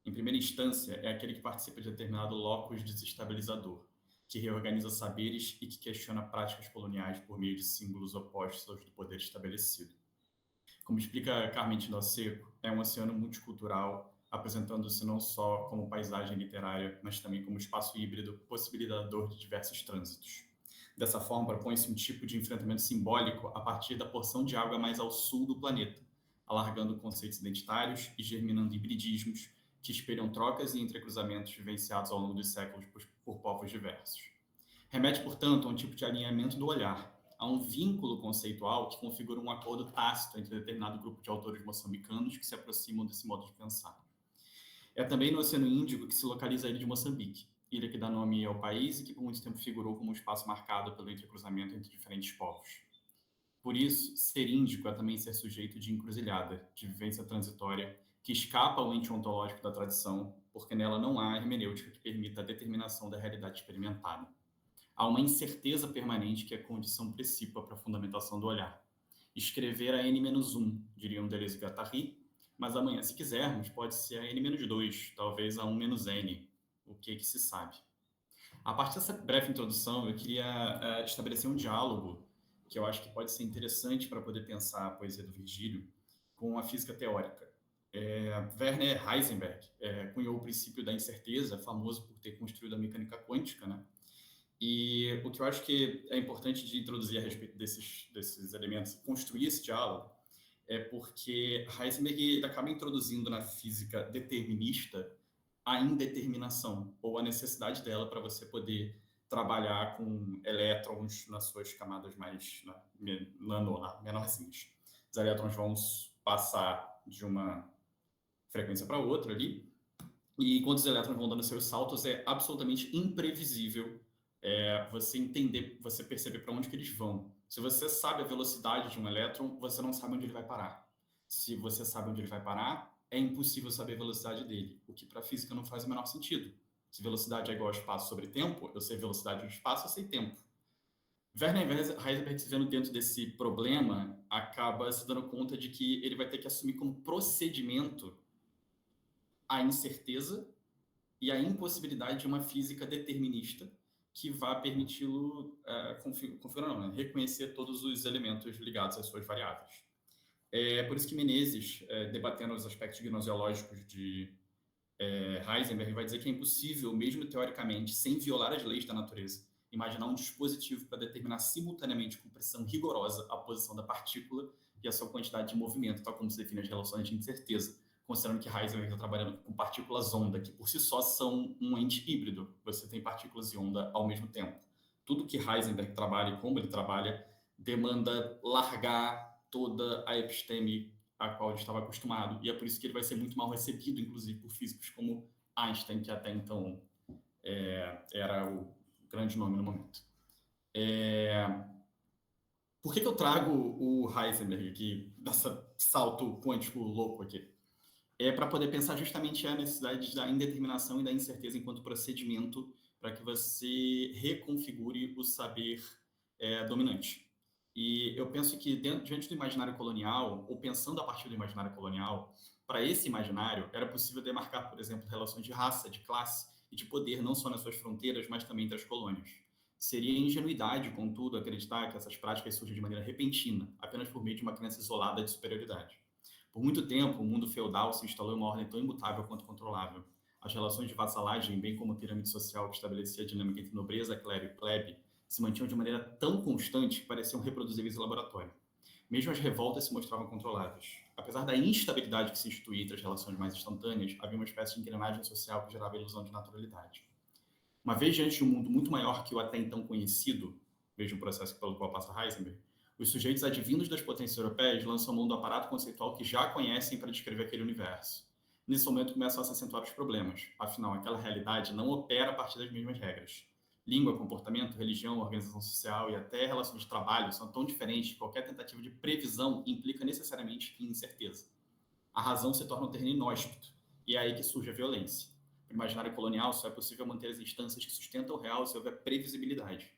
Em primeira instância, é aquele que participa de determinado locus desestabilizador, que reorganiza saberes e que questiona práticas coloniais por meio de símbolos opostos aos do poder estabelecido. Como explica Carmen Tino Seco, é um oceano multicultural, apresentando-se não só como paisagem literária, mas também como espaço híbrido, possibilitador de diversos trânsitos. Dessa forma, propõe-se um tipo de enfrentamento simbólico a partir da porção de água mais ao sul do planeta, alargando conceitos identitários e germinando hibridismos que espelham trocas e entrecruzamentos vivenciados ao longo dos séculos por povos diversos. Remete, portanto, a um tipo de alinhamento do olhar, a um vínculo conceitual que configura um acordo tácito entre determinado grupo de autores moçambicanos que se aproximam desse modo de pensar. É também no Oceano Índico que se localiza a ilha de Moçambique, ilha que dá nome ao país e que por muito tempo figurou como um espaço marcado pelo entrecruzamento entre diferentes povos. Por isso, ser índico é também ser sujeito de encruzilhada, de vivência transitória, que escapa ao ente ontológico da tradição, porque nela não há hermenêutica que permita a determinação da realidade experimentada. Há uma incerteza permanente que é condição precípua para a fundamentação do olhar. Escrever a N-1, diriam Deleuze e Guattari, mas amanhã, se quisermos, pode ser a N-2, talvez a 1-N, o que se sabe. A partir dessa breve introdução, eu queria estabelecer um diálogo que eu acho que pode ser interessante para poder pensar a poesia do Virgílio com a física teórica. Werner Heisenberg cunhou o princípio da incerteza, famoso por ter construído a mecânica quântica, né? E o que eu acho que é importante de introduzir a respeito desses elementos, construir esse diálogo, é porque Heisenberg ele acaba introduzindo na física determinista a indeterminação, ou a necessidade dela para você poder trabalhar com elétrons nas suas camadas mais menorzinhas. Os elétrons vão passar de uma frequência para outra ali, e enquanto os elétrons vão dando seus saltos, é absolutamente imprevisível você entender, você perceber para onde que eles vão. Se você sabe a velocidade de um elétron, você não sabe onde ele vai parar. Se você sabe onde ele vai parar, é impossível saber a velocidade dele, o que para a física não faz o menor sentido. Se velocidade é igual a espaço sobre tempo, eu sei velocidade do espaço, eu sei tempo. Werner Heisenberg, se vendo dentro desse problema, acaba se dando conta de que ele vai ter que assumir como procedimento a incerteza e a impossibilidade de uma física determinista que vá permiti-lo reconhecer todos os elementos ligados às suas variáveis. É por isso que Menezes, debatendo os aspectos gnoseológicos de Heisenberg, vai dizer que é impossível, mesmo teoricamente, sem violar as leis da natureza, imaginar um dispositivo para determinar simultaneamente com precisão rigorosa a posição da partícula e a sua quantidade de movimento, tal como se define as relações de incerteza, considerando que Heisenberg está trabalhando com partículas onda, que por si só são um ente híbrido. Você tem partículas e onda ao mesmo tempo. Tudo que Heisenberg trabalha e como ele trabalha demanda largar toda a episteme a qual ele estava acostumado. E é por isso que ele vai ser muito mal recebido, inclusive, por físicos como Einstein, que até então era o grande nome no momento. Por que eu trago o Heisenberg aqui, dessa salto quântico louco aqui? Para poder pensar justamente a necessidade da indeterminação e da incerteza enquanto procedimento para que você reconfigure o saber dominante. E eu penso que diante do imaginário colonial, ou pensando a partir do imaginário colonial, para esse imaginário era possível demarcar, por exemplo, relações de raça, de classe e de poder, não só nas suas fronteiras, mas também entre as colônias. Seria ingenuidade, contudo, acreditar que essas práticas surgem de maneira repentina, apenas por meio de uma crença isolada de superioridade. Por muito tempo, o mundo feudal se instalou em uma ordem tão imutável quanto controlável. As relações de vassalagem, bem como a pirâmide social que estabelecia a dinâmica entre nobreza, clero e plebe, se mantinham de maneira tão constante que pareciam reproduzíveis em laboratório. Mesmo as revoltas se mostravam controláveis. Apesar da instabilidade que se instituía entre as relações mais instantâneas, havia uma espécie de engrenagem social que gerava a ilusão de naturalidade. Uma vez diante de um mundo muito maior que o até então conhecido, veja o processo pelo qual passa Heisenberg, os sujeitos advindos das potências europeias lançam mão do aparato conceitual que já conhecem para descrever aquele universo. Nesse momento começam a se acentuar os problemas, afinal, aquela realidade não opera a partir das mesmas regras. Língua, comportamento, religião, organização social e até relações de trabalho são tão diferentes que qualquer tentativa de previsão implica necessariamente incerteza. A razão se torna um terreno inóspito, e é aí que surge a violência. No imaginário colonial, só é possível manter as instâncias que sustentam o real se houver previsibilidade.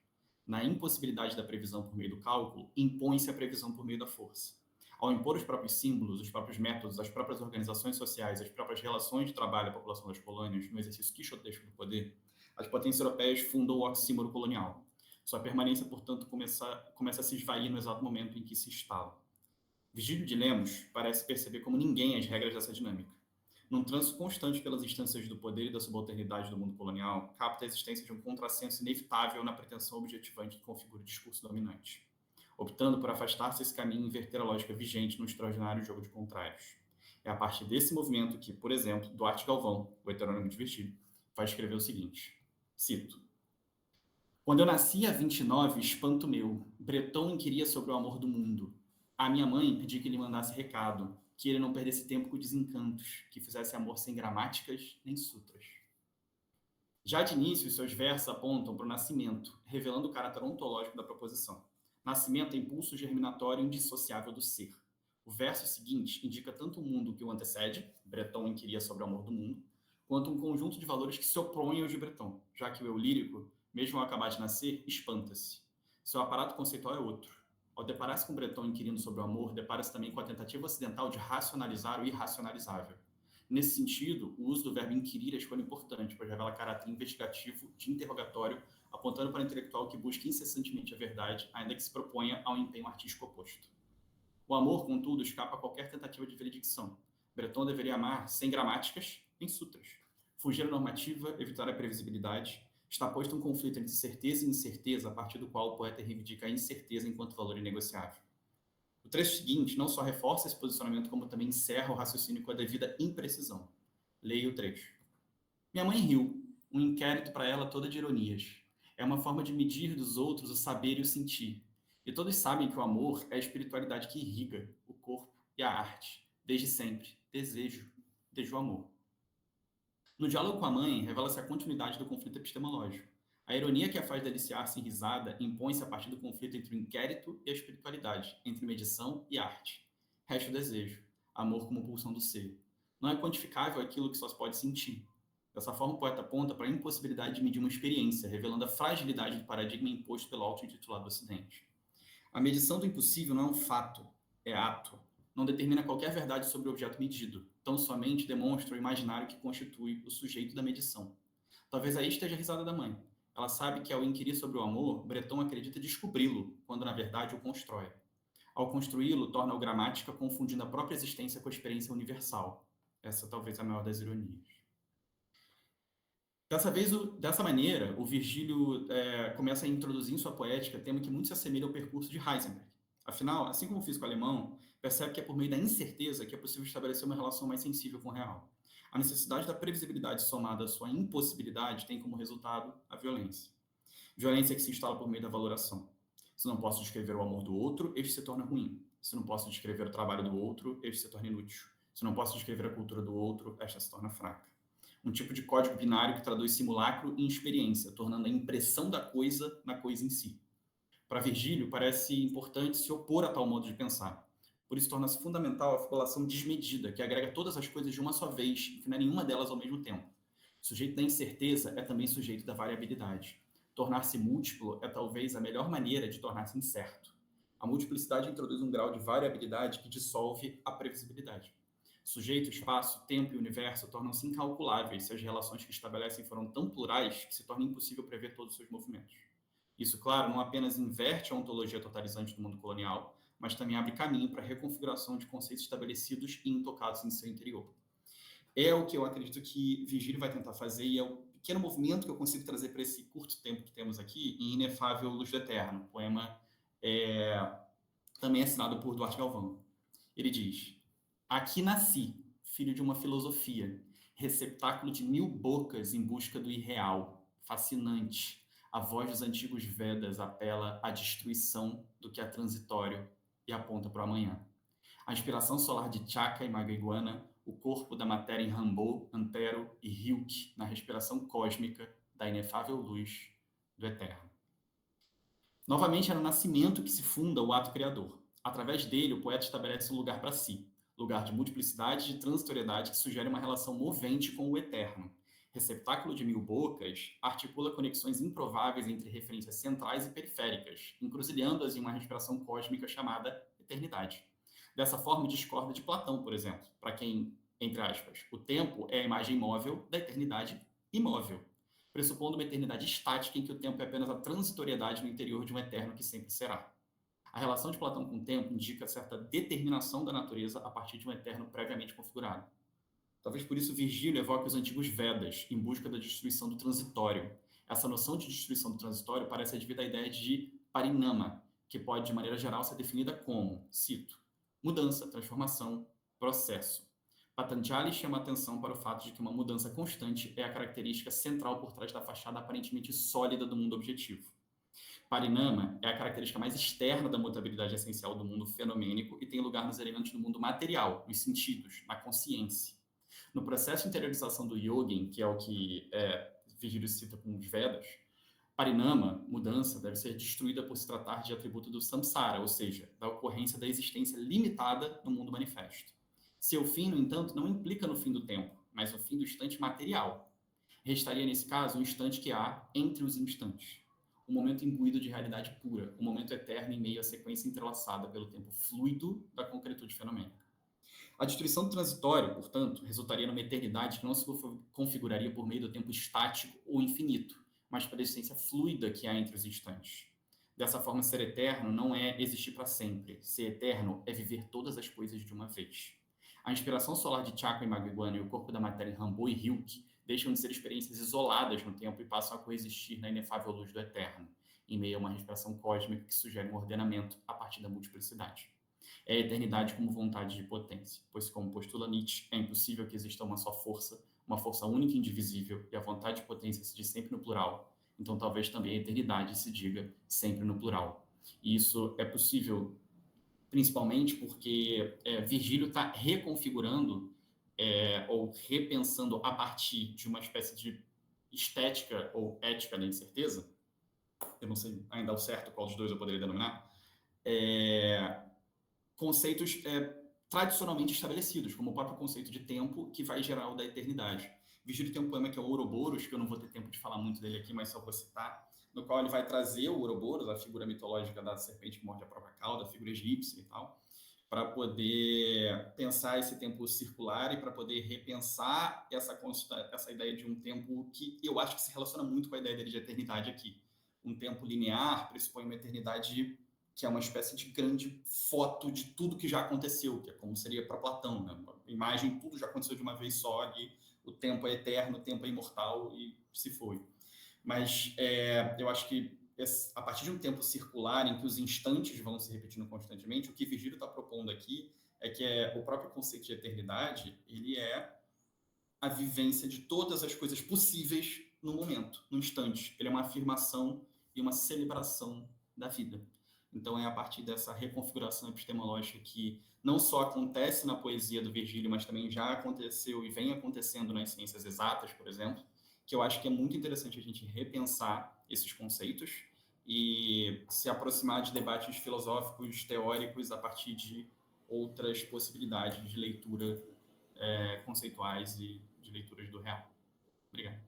Na impossibilidade da previsão por meio do cálculo, impõe-se a previsão por meio da força. Ao impor os próprios símbolos, os próprios métodos, as próprias organizações sociais, as próprias relações de trabalho à população das colônias, no exercício quixotesco do poder, as potências europeias fundam o oxímoro colonial. Sua permanência, portanto, começa a se esvair no exato momento em que se instala. Virgílio de Lemos parece perceber como ninguém as regras dessa dinâmica. Num trânsito constante pelas instâncias do poder e da subalternidade do mundo colonial, capta a existência de um contrassenso inevitável na pretensão objetivante que configura o discurso dominante, optando por afastar-se desse caminho e inverter a lógica vigente no extraordinário jogo de contrários. É a partir desse movimento que, por exemplo, Duarte Galvão, o heterônimo de Virgílio, vai escrever o seguinte, cito: "Quando eu nasci há 29, espanto meu, Breton inquiria sobre o amor do mundo. A minha mãe pediu que lhe mandasse recado, que ele não perdesse tempo com desencantos, que fizesse amor sem gramáticas nem sutras." Já de início, seus versos apontam para o nascimento, revelando o caráter ontológico da proposição. Nascimento é impulso germinatório indissociável do ser. O verso seguinte indica tanto o mundo que o antecede, Breton inquiria sobre o amor do mundo, quanto um conjunto de valores que se opõem aos de Breton, já que o eu lírico, mesmo ao acabar de nascer, espanta-se. Seu aparato conceitual é outro. Ao deparar-se com Breton inquirindo sobre o amor, depara-se também com a tentativa ocidental de racionalizar o irracionalizável. Nesse sentido, o uso do verbo inquirir é escolha importante, pois revela caráter investigativo, de interrogatório, apontando para o intelectual que busca incessantemente a verdade, ainda que se proponha a um empenho artístico oposto. O amor, contudo, escapa a qualquer tentativa de veredicção. Breton deveria amar sem gramáticas, nem sutras. Fugir à normativa, evitar a previsibilidade, está posto um conflito entre certeza e incerteza, a partir do qual o poeta reivindica a incerteza enquanto valor inegociável. O trecho seguinte não só reforça esse posicionamento, como também encerra o raciocínio com a devida imprecisão. Leia o trecho. Minha mãe riu, um inquérito para ela toda de ironias. É uma forma de medir dos outros o saber e o sentir. E todos sabem que o amor é a espiritualidade que irriga o corpo e a arte. Desde sempre, desejo o amor. No diálogo com a mãe, revela-se a continuidade do conflito epistemológico. A ironia que a faz deliciar-se em risada impõe-se a partir do conflito entre o inquérito e a espiritualidade, entre medição e arte. Resta o desejo, amor como pulsão do ser. Não é quantificável aquilo que só se pode sentir. Dessa forma, o poeta aponta para a impossibilidade de medir uma experiência, revelando a fragilidade do paradigma imposto pelo auto-intitulado Ocidente. A medição do impossível não é um fato, é ato. Não determina qualquer verdade sobre o objeto medido, tão somente demonstra o imaginário que constitui o sujeito da medição. Talvez aí esteja a risada da mãe. Ela sabe que ao inquirir sobre o amor, Breton acredita descobri-lo, quando na verdade o constrói. Ao construí-lo, torna-o gramática, confundindo a própria existência com a experiência universal. Essa talvez é a maior das ironias. Dessa maneira, o Virgílio começa a introduzir em sua poética tema que muito se assemelha ao percurso de Heisenberg. Afinal, assim como o físico alemão, percebe que é por meio da incerteza que é possível estabelecer uma relação mais sensível com o real. A necessidade da previsibilidade somada à sua impossibilidade tem como resultado a violência. Violência que se instala por meio da valoração. Se não posso descrever o amor do outro, este se torna ruim. Se não posso descrever o trabalho do outro, este se torna inútil. Se não posso descrever a cultura do outro, esta se torna fraca. Um tipo de código binário que traduz simulacro em experiência, tornando a impressão da coisa na coisa em si. Para Virgílio, parece importante se opor a tal modo de pensar. Por isso, torna-se fundamental a fabulação desmedida, que agrega todas as coisas de uma só vez e que não é nenhuma delas ao mesmo tempo. O sujeito da incerteza é também sujeito da variabilidade. Tornar-se múltiplo é talvez a melhor maneira de tornar-se incerto. A multiplicidade introduz um grau de variabilidade que dissolve a previsibilidade. Sujeito, espaço, tempo e universo tornam-se incalculáveis se as relações que estabelecem foram tão plurais que se torna impossível prever todos os seus movimentos. Isso, claro, não apenas inverte a ontologia totalizante do mundo colonial, mas também abre caminho para a reconfiguração de conceitos estabelecidos e intocados em seu interior. É o que eu acredito que Virgílio vai tentar fazer, e é o pequeno movimento que eu consigo trazer para esse curto tempo que temos aqui em Inefável Luz do Eterno, poema também assinado por Duarte Galvão. Ele diz: aqui nasci, filho de uma filosofia, receptáculo de 1000 bocas em busca do irreal, fascinante. A voz dos antigos Vedas apela à destruição do que é transitório e aponta para o amanhã. A inspiração solar de Chaka e Magaiguana, o corpo da matéria em Rambo, Antero e Ryuk, na respiração cósmica da inefável luz do Eterno. Novamente, é no nascimento que se funda o ato criador. Através dele, o poeta estabelece um lugar para si, lugar de multiplicidade e de transitoriedade que sugere uma relação movente com o Eterno. Receptáculo de 1000 bocas, articula conexões improváveis entre referências centrais e periféricas, encruzilhando-as em uma respiração cósmica chamada eternidade. Dessa forma, discorda de Platão, por exemplo, para quem, entre aspas, o tempo é a imagem móvel da eternidade imóvel, pressupondo uma eternidade estática em que o tempo é apenas a transitoriedade no interior de um eterno que sempre será. A relação de Platão com o tempo indica certa determinação da natureza a partir de um eterno previamente configurado. Talvez por isso Virgílio evoque os antigos Vedas em busca da destruição do transitório. Essa noção de destruição do transitório parece advir da ideia de parinama, que pode, de maneira geral, ser definida como, cito, mudança, transformação, processo. Patanjali chama atenção para o fato de que uma mudança constante é a característica central por trás da fachada aparentemente sólida do mundo objetivo. Parinama é a característica mais externa da mutabilidade essencial do mundo fenomênico e tem lugar nos elementos do mundo material, nos sentidos, na consciência. No processo de interiorização do yogin, que é o que Virgílio cita com os Vedas, Parinama, mudança, deve ser destruída por se tratar de atributo do samsara, ou seja, da ocorrência da existência limitada no mundo manifesto. Seu fim, no entanto, não implica no fim do tempo, mas no fim do instante material. Restaria, nesse caso, um instante que há entre os instantes. Um momento imbuído de realidade pura, um momento eterno em meio à sequência entrelaçada pelo tempo fluido da concretude fenomênica. A destruição do transitório, portanto, resultaria numa eternidade que não se configuraria por meio do tempo estático ou infinito, mas pela essência fluida que há entre os instantes. Dessa forma, ser eterno não é existir para sempre. Ser eterno é viver todas as coisas de uma vez. A inspiração solar de Chaka e Magaiguana e o corpo da matéria em Rambo e Ryuk deixam de ser experiências isoladas no tempo e passam a coexistir na inefável luz do eterno, em meio a uma respiração cósmica que sugere um ordenamento a partir da multiplicidade. É a eternidade como vontade de potência, pois, como postula Nietzsche, é impossível que exista uma só força, uma força única e indivisível, e a vontade de potência se diz sempre no plural, então talvez também a eternidade se diga sempre no plural. E isso é possível principalmente porque Virgílio está reconfigurando ou repensando a partir de uma espécie de estética ou ética da incerteza, eu não sei ainda ao certo qual dos dois eu poderia denominar, conceitos tradicionalmente estabelecidos, como o próprio conceito de tempo, que vai gerar o da eternidade. Virgílio tem um poema que é o Ouroboros, que eu não vou ter tempo de falar muito dele aqui, mas só vou citar, no qual ele vai trazer o Ouroboros, a figura mitológica da serpente que morde a própria cauda, a figura egípcia e tal, para poder pensar esse tempo circular e para poder repensar essa ideia de um tempo que eu acho que se relaciona muito com a ideia dele de eternidade aqui. Um tempo linear pressupõe uma eternidade que é uma espécie de grande foto de tudo que já aconteceu, que é como seria para Platão, né? Uma imagem, tudo já aconteceu de uma vez só, e o tempo é eterno, o tempo é imortal, e se foi. Mas eu acho que a partir de um tempo circular em que os instantes vão se repetindo constantemente, o que Virgílio está propondo aqui é que o próprio conceito de eternidade, ele é a vivência de todas as coisas possíveis no momento, no instante. Ele é uma afirmação e uma celebração da vida. Então, é a partir dessa reconfiguração epistemológica que não só acontece na poesia do Virgílio, mas também já aconteceu e vem acontecendo nas ciências exatas, por exemplo, que eu acho que é muito interessante a gente repensar esses conceitos e se aproximar de debates filosóficos, teóricos, a partir de outras possibilidades de leitura conceituais e de leituras do real. Obrigado.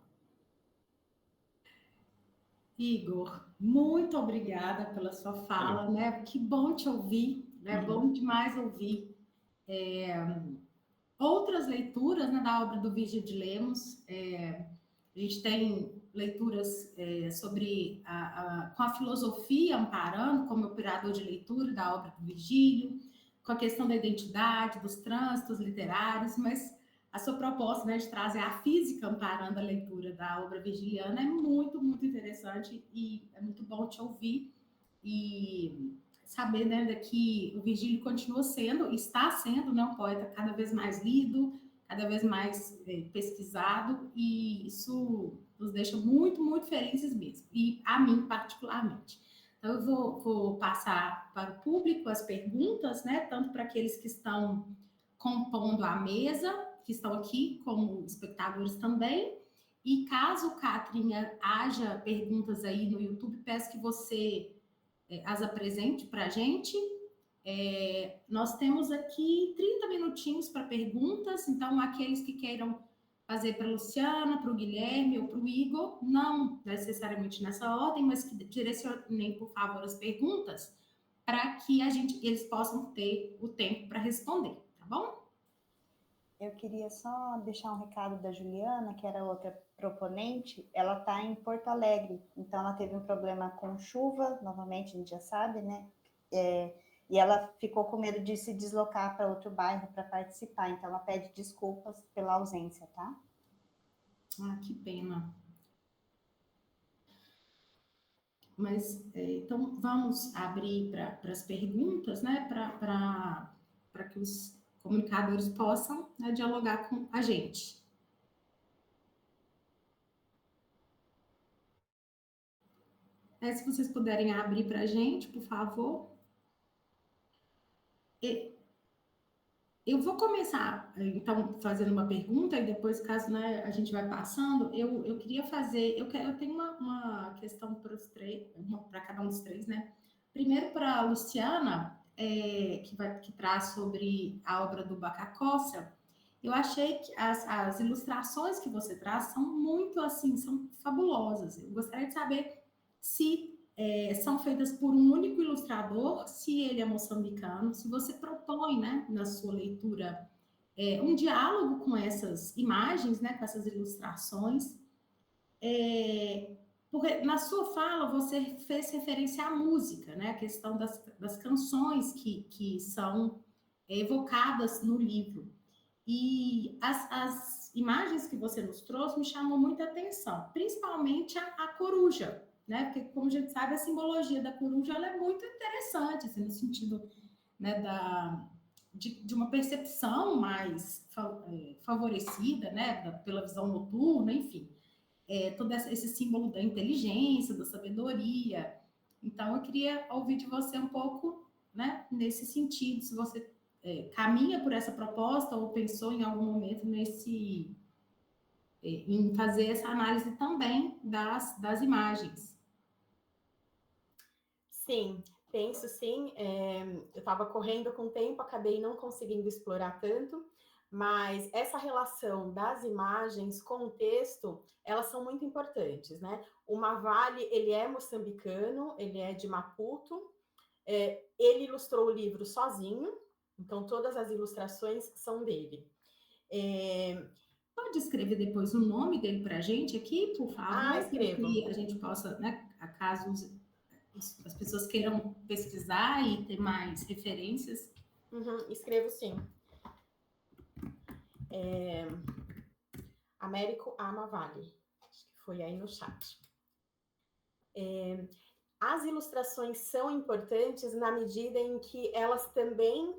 Igor, muito obrigada pela sua fala, né? Que bom te ouvir, né? Bom demais ouvir outras leituras, né, da obra do Virgílio de Lemos. A gente tem leituras sobre com a filosofia amparando, como operador de leitura da obra do Virgílio, com a questão da identidade, dos trânsitos literários, mas a sua proposta, né, de trazer a física amparando a leitura da obra virgiliana é muito, muito interessante e é muito bom te ouvir e saber, né, que o Virgílio continua sendo, está sendo, né, um poeta cada vez mais lido, cada vez mais pesquisado, e isso nos deixa muito, muito felizes mesmo, e a mim particularmente. Então, eu vou passar para o público as perguntas, né, tanto para aqueles que estão compondo a mesa, que estão aqui como espectadores também, e caso, Catrinha, haja perguntas aí no YouTube, peço que você as apresente para a gente. Nós temos aqui 30 minutinhos para perguntas, então aqueles que queiram fazer para a Luciana, para o Guilherme ou para o Igor, não necessariamente nessa ordem, mas que direcionem, por favor, as perguntas para que eles possam ter o tempo para responder, tá bom? Eu queria só deixar um recado da Juliana, que era outra proponente. Ela está em Porto Alegre, então ela teve um problema com chuva, novamente, a gente já sabe, né? E ela ficou com medo de se deslocar para outro bairro para participar, então ela pede desculpas pela ausência, tá? Ah, que pena. Mas, então, vamos abrir para as perguntas, né? Para que os comunicadores possam, né, dialogar com a gente. Se vocês puderem abrir para a gente, por favor. Eu vou começar, então, fazendo uma pergunta, e depois, caso, né, a gente vai passando, eu queria fazer, eu tenho uma questão para os três, para cada um dos três, né? Primeiro para a Luciana, que traz sobre a obra do Bacacossa. Eu achei que as ilustrações que você traz são muito, assim, são fabulosas. Eu gostaria de saber se são feitas por um único ilustrador, se ele é moçambicano, se você propõe, né, na sua leitura, um diálogo com essas imagens, né, com essas ilustrações. Porque na sua fala você fez referência à música, né, a questão das canções que são evocadas no livro. E as imagens que você nos trouxe me chamam muita atenção, principalmente a coruja, né? Porque, como a gente sabe, a simbologia da coruja ela é muito interessante, assim, no sentido, né, de uma percepção mais favorecida, né, pela visão noturna, enfim. Todo esse símbolo da inteligência, da sabedoria. Então, eu queria ouvir de você um pouco, né, nesse sentido, se você caminha por essa proposta ou pensou em algum momento em fazer essa análise também das imagens. Sim, penso sim. Eu estava correndo com o tempo, acabei não conseguindo explorar tanto, mas essa relação das imagens com o texto, elas são muito importantes, né? O Mavali, ele é moçambicano, ele é de Maputo, ele ilustrou o livro sozinho, então todas as ilustrações são dele. Pode escrever depois o nome dele para a gente aqui, por favor? Escrevo. Para que a gente possa, né, caso as pessoas queiram pesquisar e ter mais referências. Escrevo sim. Américo Amavali, acho que foi aí no chat. As ilustrações são importantes na medida em que elas também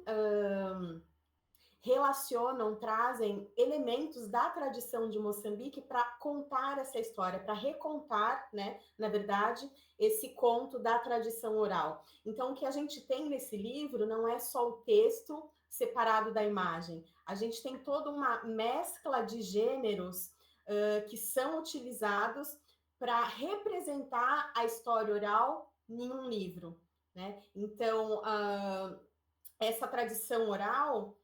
relacionam, trazem elementos da tradição de Moçambique para contar essa história, para recontar, né, na verdade, esse conto da tradição oral. Então, o que a gente tem nesse livro não é só o texto separado da imagem, a gente tem toda uma mescla de gêneros que são utilizados para representar a história oral em um livro, né? Então, essa tradição oral,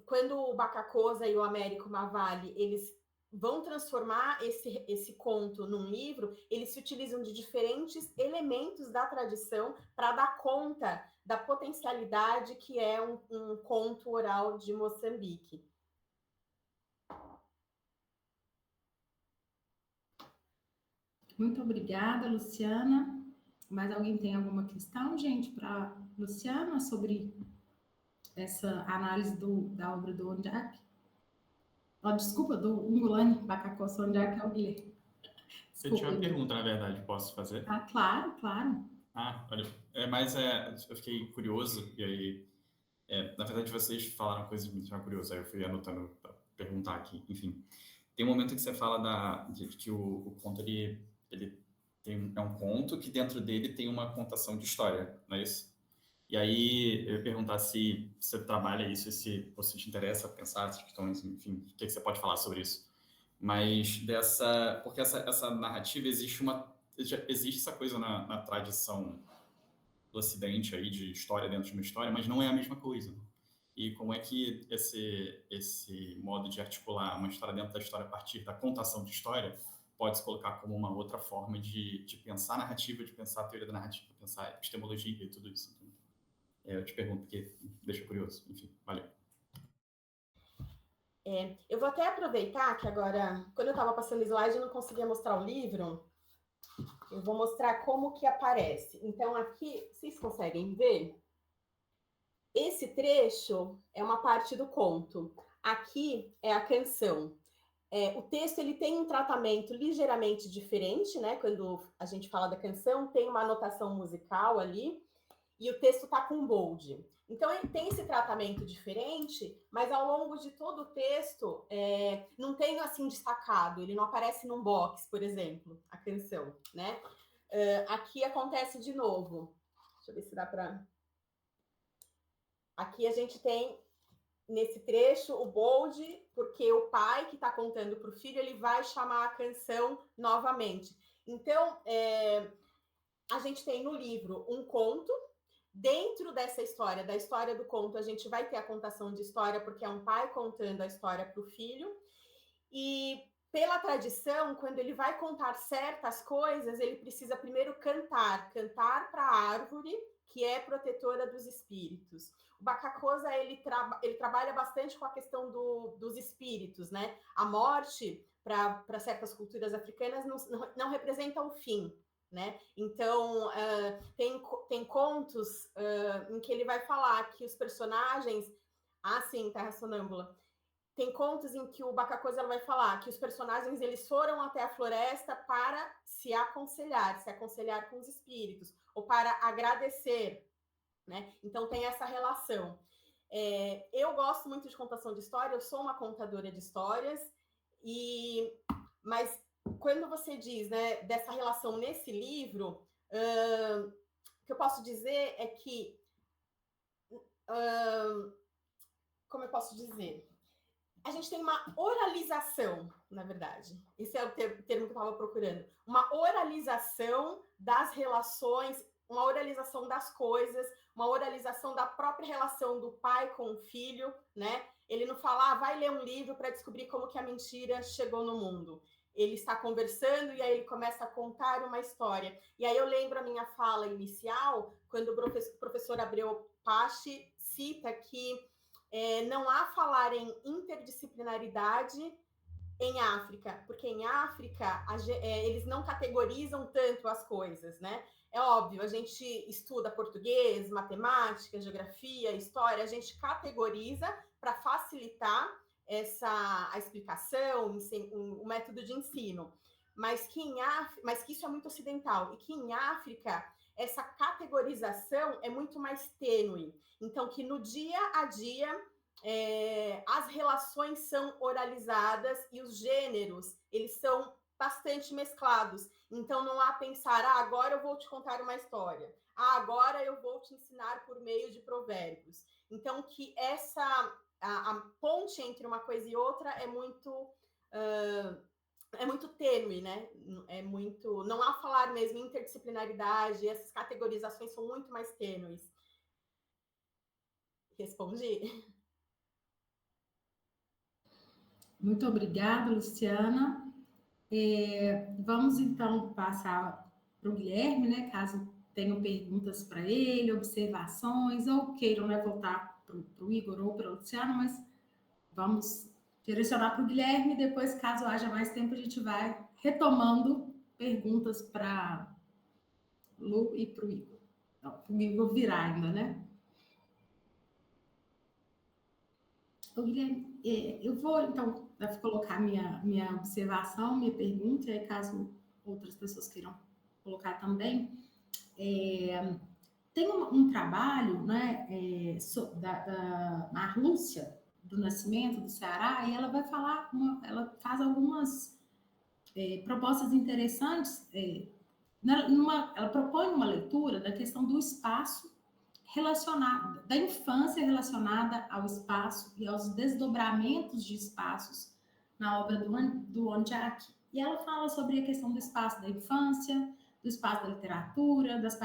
quando o Bacacossa e o Américo Mavali, eles vão transformar esse conto num livro, eles se utilizam de diferentes elementos da tradição para dar conta da potencialidade que é um conto oral de Moçambique. Muito obrigada, Luciana. Mais alguém tem alguma questão, gente, para Luciana sobre essa análise da obra do Ondiak? Oh, desculpa, do Ungulani Bakakó Ondiak é o Guilherme. Eu tinha uma pergunta, na verdade, posso fazer? Ah, claro, claro. Olha, eu fiquei curioso, e aí, na verdade, vocês falaram coisas que me deixaram curioso, aí eu fui anotando para perguntar aqui, enfim. Tem um momento que você fala de que o conto, ele é um conto que dentro dele tem uma contação de história, não é isso? E aí, eu ia perguntar se você trabalha isso, se você te interessa pensar essas questões, enfim, o que você pode falar sobre isso? Mas porque essa narrativa existe essa coisa na tradição do Ocidente aí de história dentro de uma história, mas não é a mesma coisa. E como é que esse modo de articular uma história dentro da história a partir da contação de história pode se colocar como uma outra forma de pensar narrativa, de pensar a teoria da narrativa, pensar epistemologia e tudo isso. Então, eu te pergunto porque deixa curioso. Enfim, valeu. Eu vou até aproveitar que agora, quando eu estava passando slide, eu não conseguia mostrar o livro. Eu vou mostrar como que aparece. Então, aqui, vocês conseguem ver? Esse trecho é uma parte do conto. Aqui é a canção. O texto ele tem um tratamento ligeiramente diferente, né? Quando a gente fala da canção, tem uma anotação musical ali e o texto está com bold. Então, ele tem esse tratamento diferente, mas ao longo de todo o texto, não tem assim destacado, ele não aparece num box, por exemplo, a canção, né? Aqui acontece de novo. Deixa eu ver se dá para... Aqui a gente tem, nesse trecho, o bold, porque o pai que está contando para o filho, ele vai chamar a canção novamente. Então, a gente tem no livro um conto. Dentro dessa história, da história do conto, a gente vai ter a contação de história, porque é um pai contando a história para o filho. E pela tradição, quando ele vai contar certas coisas, ele precisa primeiro cantar para a árvore, que é protetora dos espíritos. O Bacacosa, ele trabalha bastante com a questão dos espíritos, né? A morte, para certas culturas africanas, não representa o fim, né? Então, tem contos em que ele vai falar que os personagens... Ah, sim, Terra Sonâmbula. Tem contos em que o Bacacosa vai falar que os personagens eles foram até a floresta para se aconselhar com os espíritos, ou para agradecer, né? Então tem essa relação. Eu gosto muito de contação de história, eu sou uma contadora de histórias, mas quando você diz, né, dessa relação nesse livro, o que eu posso dizer é que... como eu posso dizer? A gente tem uma oralização, na verdade. Esse é o termo que eu estava procurando. Uma oralização das relações, uma oralização das coisas, uma oralização da própria relação do pai com o filho, né? Ele não fala, vai ler um livro para descobrir como que a mentira chegou no mundo. Ele está conversando e aí ele começa a contar uma história. E aí eu lembro a minha fala inicial, quando o professor Abreu Pache cita que não há falar em interdisciplinaridade em África, porque em África eles não categorizam tanto as coisas, né? É óbvio, a gente estuda português, matemática, geografia, história, a gente categoriza para facilitar a explicação, o método de ensino, mas que isso é muito ocidental, e que em África essa categorização é muito mais tênue. Então, que no dia a dia as relações são oralizadas e os gêneros, eles são bastante mesclados. Então, não há pensar, agora eu vou te contar uma história. Agora eu vou te ensinar por meio de provérbios. Então, que a ponte entre uma coisa e outra é muito tênue, né? Não há falar mesmo em interdisciplinaridade, essas categorizações são muito mais tênues. Respondi? Muito obrigada, Luciana. Vamos então passar para o Guilherme, né? Caso tenham perguntas para ele, observações, ou queiram, né, voltar para o Igor ou para a Luciana, mas vamos direcionar para o Guilherme, depois, caso haja mais tempo, a gente vai retomando perguntas para Lu e para o Igor. Não, para o Igor virar ainda, né? Ô, Guilherme, eu vou, então, colocar minha observação, minha pergunta, e aí, caso outras pessoas queiram colocar também. Tem um trabalho, né, da Marlúcia do Nascimento, do Ceará, e ela vai falar, ela faz algumas propostas interessantes, ela propõe uma leitura da questão do espaço relacionado, da infância relacionada ao espaço e aos desdobramentos de espaços na obra do Ondiak. E ela fala sobre a questão do espaço da infância, do espaço da literatura, das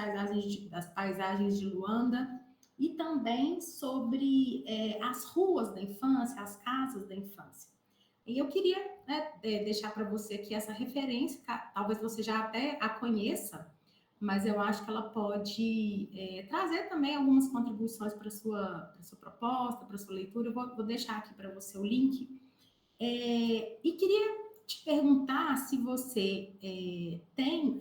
paisagens de Luanda, e também sobre as ruas da infância, as casas da infância. E eu queria, né, deixar para você aqui essa referência, talvez você já até a conheça, mas eu acho que ela pode trazer também algumas contribuições para a sua proposta, para a sua leitura. Eu vou deixar aqui para você o link. E queria te perguntar se você tem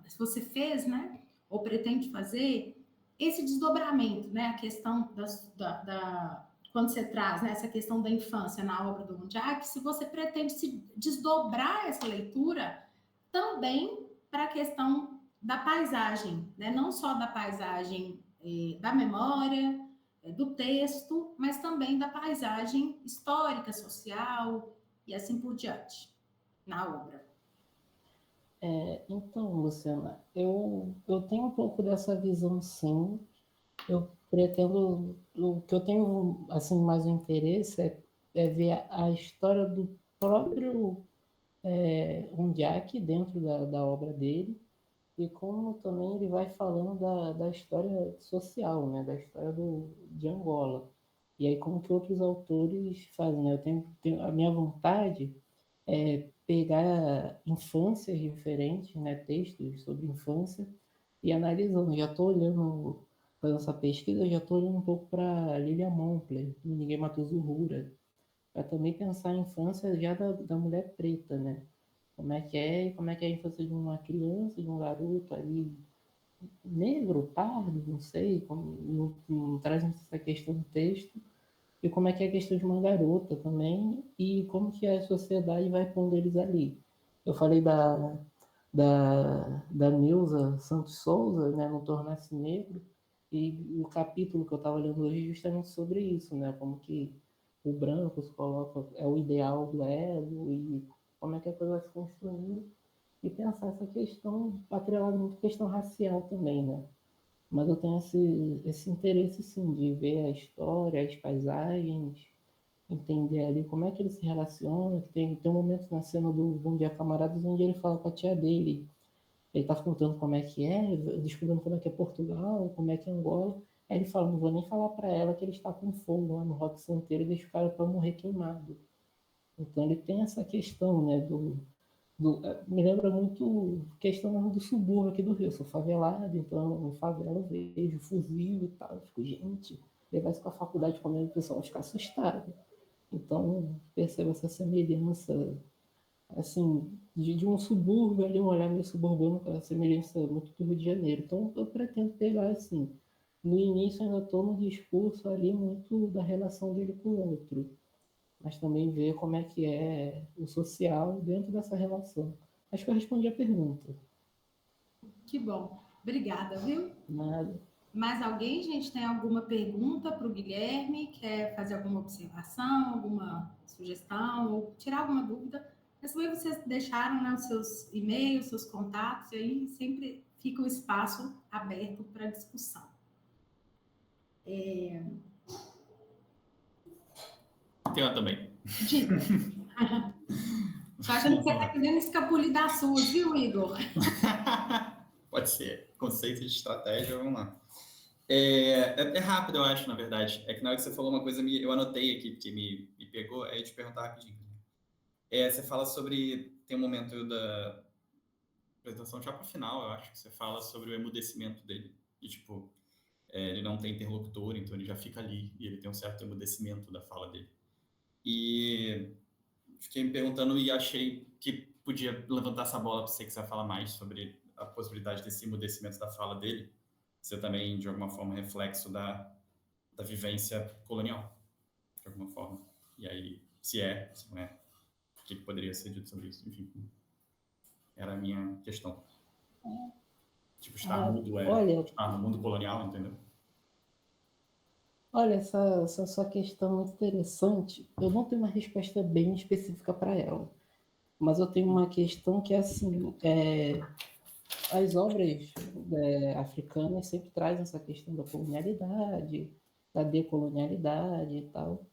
se você fez, né, ou pretende fazer esse desdobramento, né, a questão quando você traz, né, essa questão da infância na obra do Ondiak, se você pretende se desdobrar essa leitura também para a questão da paisagem, né, não só da paisagem da memória, do texto, mas também da paisagem histórica, social e assim por diante, na obra. Então, Luciana, eu tenho um pouco dessa visão, sim. Eu pretendo, o que eu tenho assim mais interesse é ver a história do próprio Ondiak dentro da obra dele, e como também ele vai falando da história social, né, da história de Angola. E aí como que outros autores fazem, né? Eu tenho a minha vontade é pegar infâncias diferentes, né, textos sobre infância, e analisando. Já estou olhando, fazendo essa pesquisa, já estou olhando um pouco para Lilia Montler, do Ninguém Matou Zuhura, para também pensar a infância já da mulher preta, né? Como é que é a infância de uma criança, de um garoto ali, negro, pardo, não sei, não traz essa questão do texto, e como é que é a questão de uma garota também, e como que a sociedade vai pondo eles ali. Eu falei da Neuza Santos Souza, né, no Tornar-se Negro, e o capítulo que eu estava lendo hoje é justamente sobre isso, né, como que o branco se coloca, é o ideal do ego, e como é que a coisa vai se construindo, e pensar essa questão, atrelada muito à questão racial também, né. Mas eu tenho esse interesse, sim, de ver a história, as paisagens, entender ali como é que ele se relaciona. Tem um momento na cena do Bom Dia Camaradas onde ele fala com a tia dele. Ele tá contando como é que é, descobrindo como é que é Portugal, como é que é Angola. Aí ele fala, não vou nem falar para ela que ele está com fogo lá no Rock Santeiro e deixa o cara para morrer queimado. Então ele tem essa questão, né, me lembra muito questão do subúrbio aqui do Rio. Eu sou favelado, então em favela eu vejo fuzil e tal. Eu fico, gente, levar isso para a faculdade comendo, o pessoal vai ficar assustado. Então percebo essa semelhança, assim, de um subúrbio ali, um olhar meio suburbano, com a semelhança muito do Rio de Janeiro. Então eu pretendo pegar, assim, no início ainda estou no discurso ali muito da relação dele com o outro, mas também ver como é que é o social dentro dessa relação. Acho que eu respondi a pergunta. Que bom. Obrigada, viu? Nada. Mais alguém, gente, tem alguma pergunta para o Guilherme? Quer fazer alguma observação, alguma sugestão ou tirar alguma dúvida? Mas também vocês deixaram, né, os seus e-mails, seus contatos, e aí sempre fica o espaço aberto para discussão. Tem uma também. Diga. Estou achando que você está querendo escapulir das suas, viu, Igor? Pode ser. Conceito de estratégia, vamos lá. É rápido, eu acho, na verdade. É que na hora que você falou uma coisa, eu anotei aqui, porque me pegou, aí eu te perguntar rapidinho. Você fala sobre... Tem um momento da apresentação já para o final, eu acho, que você fala sobre o emudecimento dele. E, tipo, ele não tem interlocutor, então ele já fica ali, e ele tem um certo emudecimento da fala dele. E fiquei me perguntando e achei que podia levantar essa bola para você quiser falar mais sobre a possibilidade desse emudecimento da fala dele, ser também, de alguma forma, reflexo da vivência colonial, de alguma forma. E aí, se não é, o que poderia ser dito sobre isso? Enfim, era a minha questão. Tipo, estar mudo estar no mundo colonial, entendeu? Olha, essa sua questão é muito interessante. Eu não tenho uma resposta bem específica para ela, mas eu tenho uma questão que é assim, as obras africanas sempre trazem essa questão da colonialidade, da decolonialidade e tal.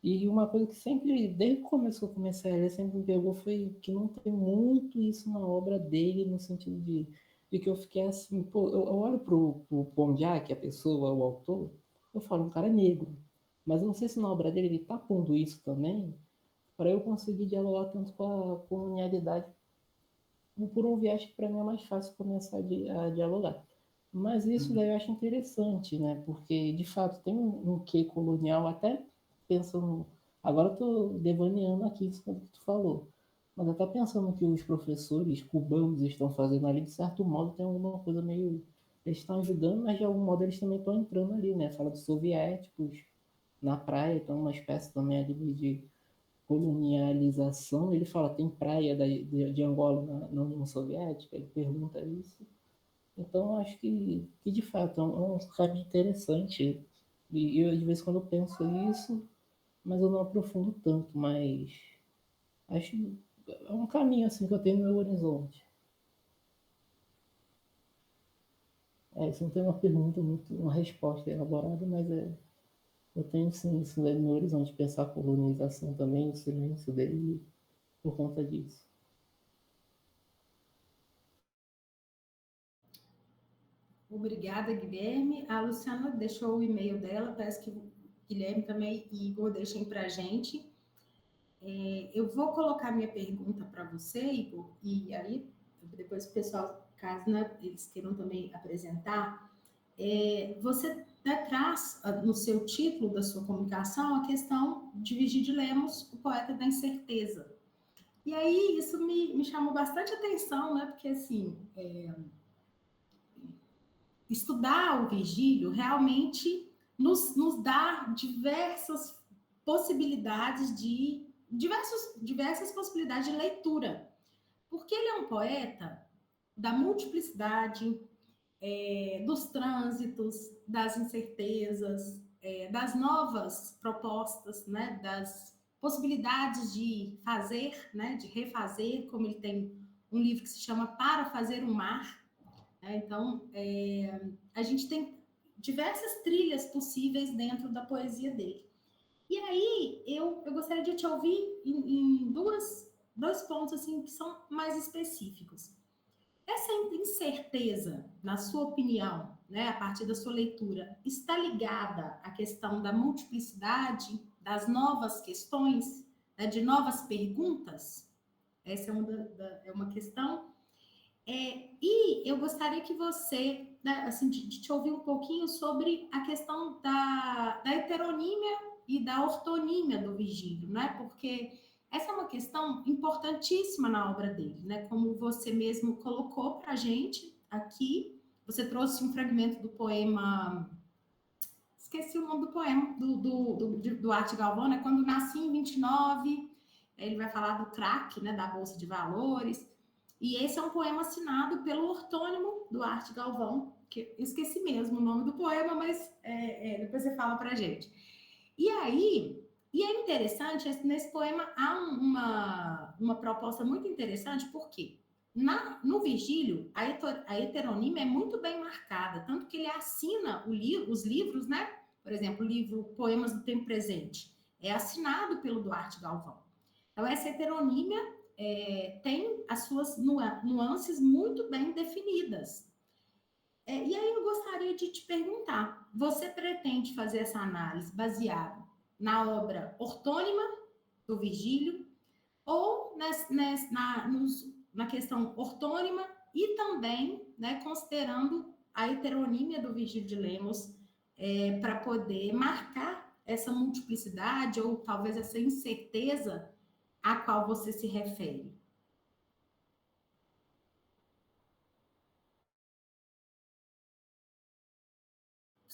E uma coisa que sempre, desde que começou a começar a ler, sempre me pegou foi que não tem muito isso na obra dele, no sentido de que eu fiquei assim, pô, eu olho pro Pondiak, a pessoa, o autor, eu falo, um cara negro. Mas eu não sei se na obra dele ele tá pondo isso também, para eu conseguir dialogar tanto com a colonialidade por um viés que para mim é mais fácil começar a dialogar. Mas isso daí eu acho interessante, né? Porque, de fato, tem um quê colonial, até pensando... Agora eu estou devaneando aqui isso que tu falou. Mas até pensando que os professores cubanos estão fazendo ali, de certo modo, tem alguma coisa meio... Eles estão ajudando, mas de algum modo eles também estão entrando ali, né? Fala dos soviéticos na praia, então uma espécie também ali de colonialização. Ele fala, tem praia de Angola na União Soviética? Ele pergunta isso. Então, acho que de fato, é um caminho interessante. E eu, de vez em quando, eu penso isso, mas eu não aprofundo tanto. Mas acho que é um caminho assim que eu tenho no meu horizonte. Isso não tem uma pergunta, uma resposta elaborada, mas eu tenho sim isso no meu horizonte, pensar a colonização também, o silêncio dele, por conta disso. Obrigada, Guilherme. A Luciana deixou o e-mail dela, peço que o Guilherme também e Igor deixem para a gente. Eu vou colocar minha pergunta para você, Igor, e aí depois o pessoal, caso eles queiram também apresentar, você traz no seu título da sua comunicação a questão de Virgílio de Lemos, o poeta da incerteza. E aí isso me chamou bastante atenção, né? Porque assim, estudar o Virgílio realmente nos dá diversas possibilidades diversas possibilidades de leitura, porque ele é um poeta da multiplicidade, dos trânsitos, das incertezas, das novas propostas, né, das possibilidades de fazer, né, de refazer, como ele tem um livro que se chama Para Fazer um Mar. Então, a gente tem diversas trilhas possíveis dentro da poesia dele. E aí, eu gostaria de te ouvir em dois pontos assim, que são mais específicos. Essa incerteza, na sua opinião, né, a partir da sua leitura, está ligada à questão da multiplicidade, das novas questões, né, de novas perguntas? Essa é uma questão. E eu gostaria que você, né, assim, de te ouvir um pouquinho sobre a questão da heteronímia e da ortonímia do Virgílio, né? Porque essa é uma questão importantíssima na obra dele, né? Como você mesmo colocou para a gente aqui, você trouxe um fragmento do poema, esqueci o nome do poema, do Arte Galvão, né? Quando nasci em 29, ele vai falar do crack, né? Da Bolsa de Valores. E esse é um poema assinado pelo ortônimo do Arte Galvão, que eu esqueci mesmo o nome do poema, mas depois você fala para a gente. E aí, é interessante, nesse poema há uma proposta muito interessante, porque no Virgílio, a heteronímia é muito bem marcada, tanto que ele assina os livros, né? Por exemplo, o livro Poemas do Tempo Presente, é assinado pelo Duarte Galvão. Então, essa heteronímia tem as suas nuances muito bem definidas. E aí eu gostaria de te perguntar, você pretende fazer essa análise baseada na obra ortônima do Virgílio ou na questão ortônima e também, né, considerando a heteronímia do Virgílio de Lemos para poder marcar essa multiplicidade ou talvez essa incerteza a qual você se refere?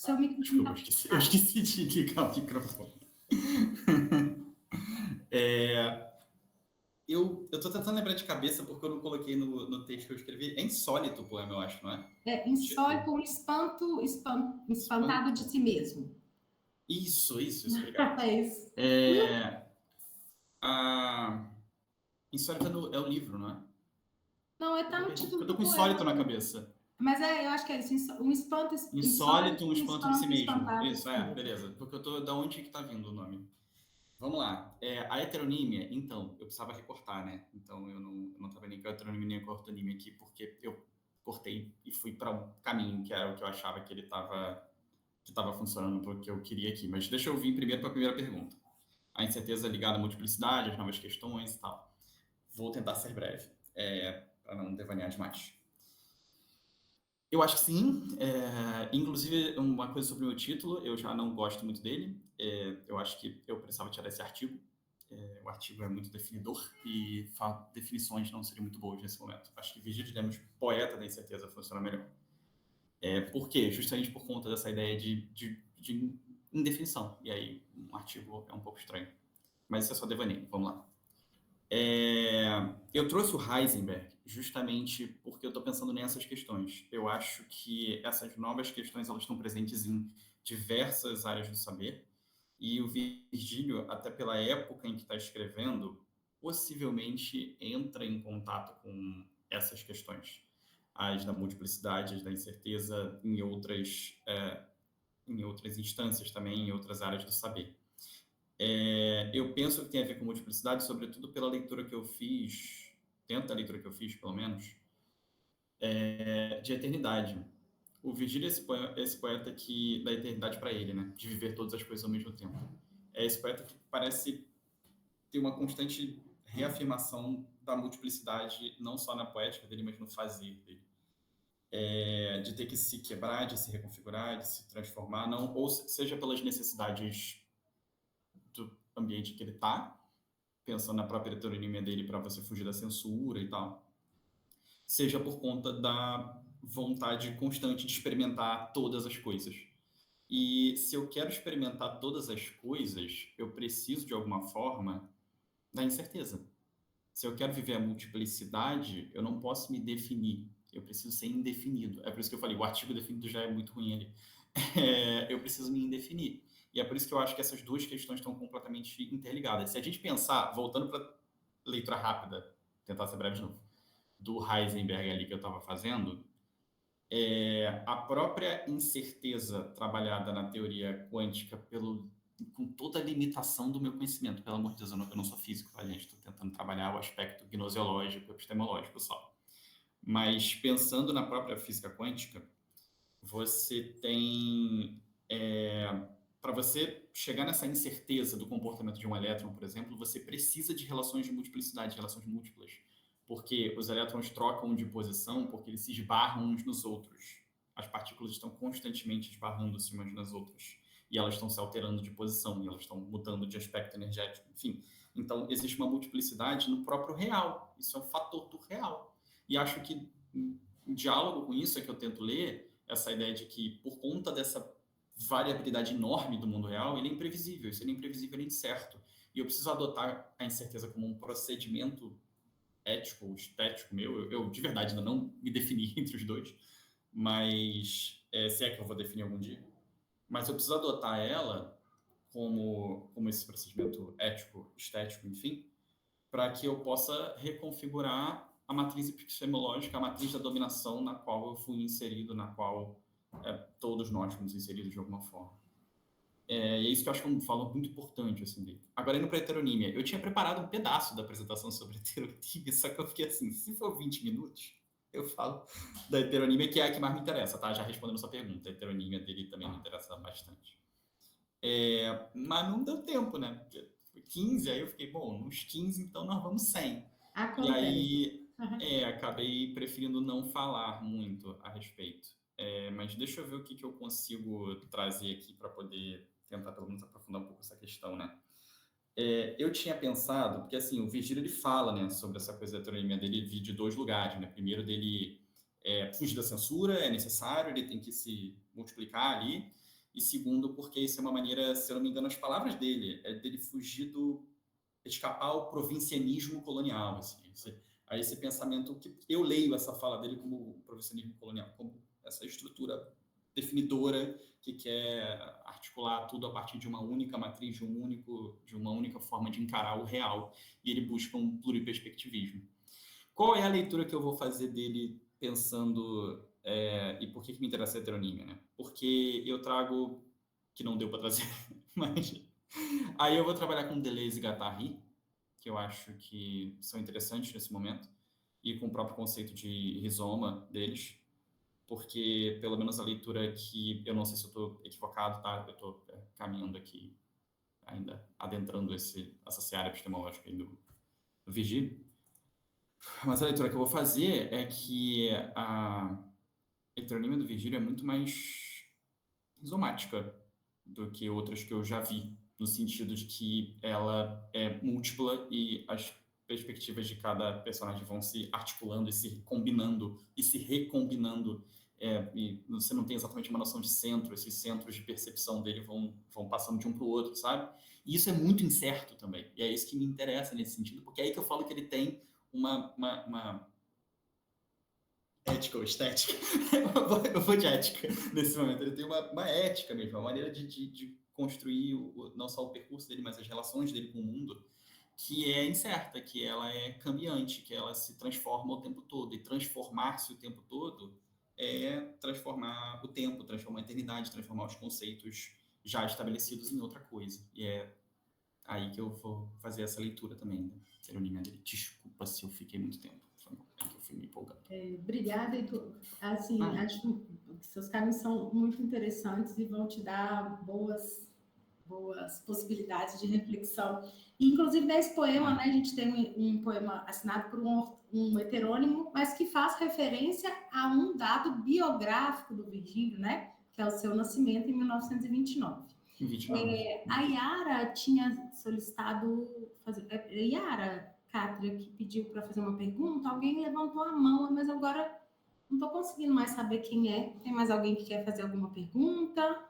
Seu Desculpa, microfone eu esqueci de ligar o microfone. Eu tô tentando lembrar de cabeça porque eu não coloquei no texto que eu escrevi. É insólito o poema, eu acho, não é? É insólito, um espantado de si mesmo. Isso, obrigado. É isso. Insólito é o livro, não é? Não, tá no título Eu tô do com insólito poema. na cabeça. Mas eu acho que é isso, um espanto Insólito, um espanto de si mesmo. espantado de Isso, si mesmo. beleza. Porque eu tô, da onde que tá vindo o nome? Vamos lá. A heteronímia, então, eu precisava recortar, né? Então, eu não trabalhei com a heteronímia nem com a ortonímia aqui, porque eu cortei e fui para um caminho que era o que eu achava que ele estava funcionando para o que eu queria aqui. Mas deixa eu vir primeiro para a primeira pergunta. A incerteza ligada à multiplicidade, às novas questões e tal. Vou tentar ser breve, para não devanear demais. Eu acho que sim. Inclusive, uma coisa sobre o meu título, eu já não gosto muito dele. Eu acho que eu precisava tirar esse artigo. O artigo é muito definidor e definições não seriam muito boas nesse momento. Acho que Virgílio de Lemos, poeta da incerteza, funciona melhor. Por quê? Justamente por conta dessa ideia de indefinição. E aí, um artigo é um pouco estranho. Mas isso é só devaneio. Vamos lá. Eu trouxe o Heisenberg justamente porque eu estou pensando nessas questões. Eu acho que essas novas questões elas estão presentes em diversas áreas do saber e o Virgílio, até pela época em que está escrevendo, possivelmente entra em contato com essas questões, as da multiplicidade, as da incerteza, em outras instâncias também, em outras áreas do saber. Eu penso que tem a ver com multiplicidade, sobretudo pela leitura que eu fiz, dentro da leitura que eu fiz, pelo menos, de eternidade. O Virgílio é esse poeta que dá eternidade para ele, né? De viver todas as coisas ao mesmo tempo. É esse poeta que parece ter uma constante reafirmação da multiplicidade, não só na poética dele, mas no fazer dele. De ter que se quebrar, de se reconfigurar, de se transformar, não, ou seja pelas necessidades do ambiente que ele está, pensando na própria heteronímia dele para você fugir da censura e tal, seja por conta da vontade constante de experimentar todas as coisas. E se eu quero experimentar todas as coisas, eu preciso, de alguma forma, da incerteza. Se eu quero viver a multiplicidade, eu não posso me definir. Eu preciso ser indefinido. É por isso que eu falei, o artigo definido já é muito ruim ali. Eu preciso me indefinir. E é por isso que eu acho que essas duas questões estão completamente interligadas. Se a gente pensar, voltando para a leitura rápida, tentar ser breve de novo, do Heisenberg ali que eu estava fazendo, a própria incerteza trabalhada na teoria quântica com toda a limitação do meu conhecimento. Pelo amor de Deus, eu não sou físico, tá, gente? Estou tentando trabalhar o aspecto gnoseológico, epistemológico só. Mas pensando na própria física quântica, você tem... para você chegar nessa incerteza do comportamento de um elétron, por exemplo, você precisa de relações de multiplicidade, de relações múltiplas. Porque os elétrons trocam de posição porque eles se esbarram uns nos outros. As partículas estão constantemente esbarrando-se umas nas outras. E elas estão se alterando de posição, e elas estão mudando de aspecto energético, enfim. Então, existe uma multiplicidade no próprio real. Isso é um fator do real. E acho que, em diálogo com isso, é que eu tento ler essa ideia de que, por conta dessa variabilidade enorme do mundo real, ele é imprevisível. Se ele é imprevisível, ele é incerto. E eu preciso adotar a incerteza como um procedimento ético ou estético meu. Eu de verdade ainda não me defini entre os dois, mas se é que eu vou definir algum dia. Mas eu preciso adotar ela como esse procedimento ético, estético, enfim, para que eu possa reconfigurar a matriz epistemológica, a matriz da dominação na qual eu fui inserido, na qual todos nós fomos inseridos de alguma forma. E é isso que eu acho que é um valor muito importante, assim, dele. Agora, indo para a heteronímia, eu tinha preparado um pedaço da apresentação sobre heteronímia, só que eu fiquei assim, se for 20 minutos, eu falo da heteronímia, que é a que mais me interessa, tá? Já respondendo a sua pergunta, a heteronímia dele também me interessa bastante. Mas não deu tempo, né? Porque foi 15, aí eu fiquei, bom, nos 15, então nós vamos 100. Acontece. E aí, acabei preferindo não falar muito a respeito. Mas deixa eu ver o que eu consigo trazer aqui para poder tentar pelo menos aprofundar um pouco essa questão, né? Eu tinha pensado, porque assim, o Virgílio ele fala, né, sobre essa coisa da heteronímia dele de dois lugares, né? Primeiro dele fugir da censura, é necessário, ele tem que se multiplicar ali, e segundo, porque isso é uma maneira, se eu não me engano, as palavras dele, é dele fugir escapar ao provincianismo colonial, assim, esse pensamento que eu leio essa fala dele como provincianismo colonial, como essa estrutura definidora que quer articular tudo a partir de uma única matriz, de uma única forma de encarar o real, e ele busca um pluriperspectivismo. Qual é a leitura que eu vou fazer dele pensando, e por que me interessa a heteronímia, né? Porque eu trago, que não deu para trazer, mas aí eu vou trabalhar com Deleuze e Guattari, que eu acho que são interessantes nesse momento, e com o próprio conceito de rizoma deles, porque pelo menos a leitura que, eu não sei se eu estou equivocado, tá? Eu estou caminhando aqui, ainda adentrando essa seara epistemológica aí do Virgílio, mas a leitura que eu vou fazer é que a heteronímia do Virgílio é muito mais rizomática do que outras que eu já vi, no sentido de que ela é múltipla e as perspectivas de cada personagem vão se articulando e se combinando e se recombinando, e você não tem exatamente uma noção de centro, esses centros de percepção dele vão passando de um para o outro, sabe? E isso é muito incerto também, e é isso que me interessa nesse sentido, porque é aí que eu falo que ele tem uma ética ou estética, eu vou de ética nesse momento, ele tem uma ética mesmo, uma maneira de construir não só o percurso dele, mas as relações dele com o mundo, que é incerta, que ela é cambiante, que ela se transforma o tempo todo, e transformar-se o tempo todo é transformar o tempo, transformar a eternidade, transformar os conceitos já estabelecidos em outra coisa, e é aí que eu vou fazer essa leitura também, né? Heteronímia dele. Desculpa se eu fiquei muito tempo, eu fui me empolgando. Obrigada, Heitor. Assim, acho que seus caminhos são muito interessantes e vão te dar boas possibilidades de reflexão. E, inclusive, nesse poema, né, a gente tem um poema assinado por um heterônimo, mas que faz referência a um dado biográfico do Virgílio, né, que é o seu nascimento em 1929. A Yara tinha solicitado... Yara, Cátria, que pediu para fazer uma pergunta, alguém levantou a mão, mas agora não estou conseguindo mais saber quem é. Tem mais alguém que quer fazer alguma pergunta?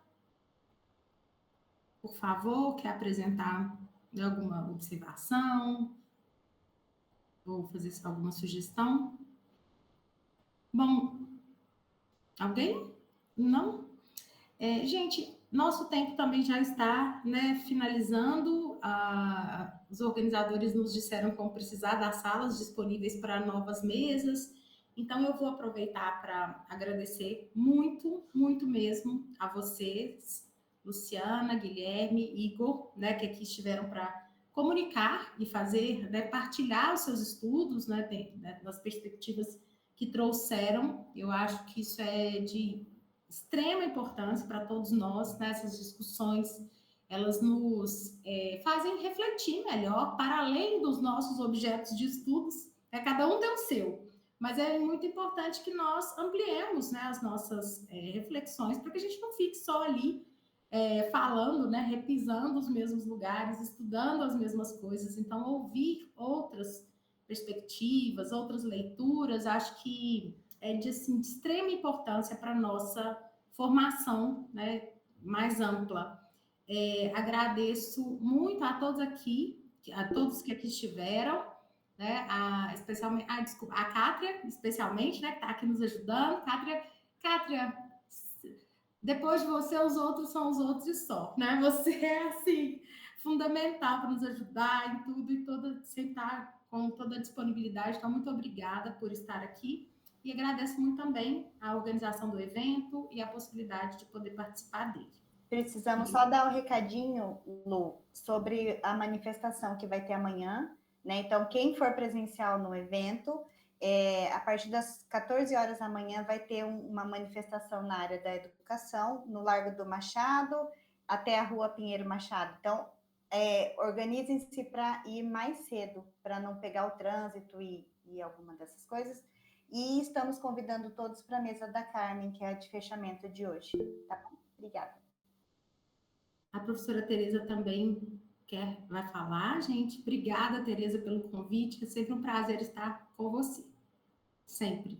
Por favor, quer apresentar alguma observação? Ou fazer alguma sugestão? Bom, alguém? Não? Gente, nosso tempo também já está, né, finalizando. Os organizadores nos disseram como precisar das salas disponíveis para novas mesas. Então, eu vou aproveitar para agradecer muito, muito mesmo a vocês, Luciana, Guilherme, Igor, né, que aqui estiveram para comunicar e fazer, né, partilhar os seus estudos, né, das perspectivas que trouxeram. Eu acho que isso é de extrema importância para todos nós, né? Essas discussões, elas nos fazem refletir melhor, para além dos nossos objetos de estudos, né? Cada um tem o seu, mas é muito importante que nós ampliemos, né, as nossas reflexões, para que a gente não fique só ali falando, né, repisando os mesmos lugares, estudando as mesmas coisas. Então, ouvir outras perspectivas, outras leituras, acho que é de extrema importância para a nossa formação, né, mais ampla. Agradeço muito a todos aqui, a todos que aqui estiveram, né, especialmente, desculpa, a Cátria, especialmente, né, que está aqui nos ajudando. Cátria, depois de você, os outros são os outros e só, né? Você é, assim, fundamental para nos ajudar em tudo e sempre estar com toda a disponibilidade. Então, muito obrigada por estar aqui. E agradeço muito também a organização do evento e a possibilidade de poder participar dele. Precisamos só dar um recadinho, Lu, sobre a manifestação que vai ter amanhã, né? Então, quem for presencial no evento, a partir das 14 horas da manhã vai ter uma manifestação na área da educação, no Largo do Machado, até a Rua Pinheiro Machado. Então, organizem-se para ir mais cedo, para não pegar o trânsito e alguma dessas coisas. E estamos convidando todos para a mesa da Carmen, que é a de fechamento de hoje. Tá bom? Obrigada. A professora Tereza também vai falar, gente. Obrigada, Tereza, pelo convite. É sempre um prazer estar com você. Sempre.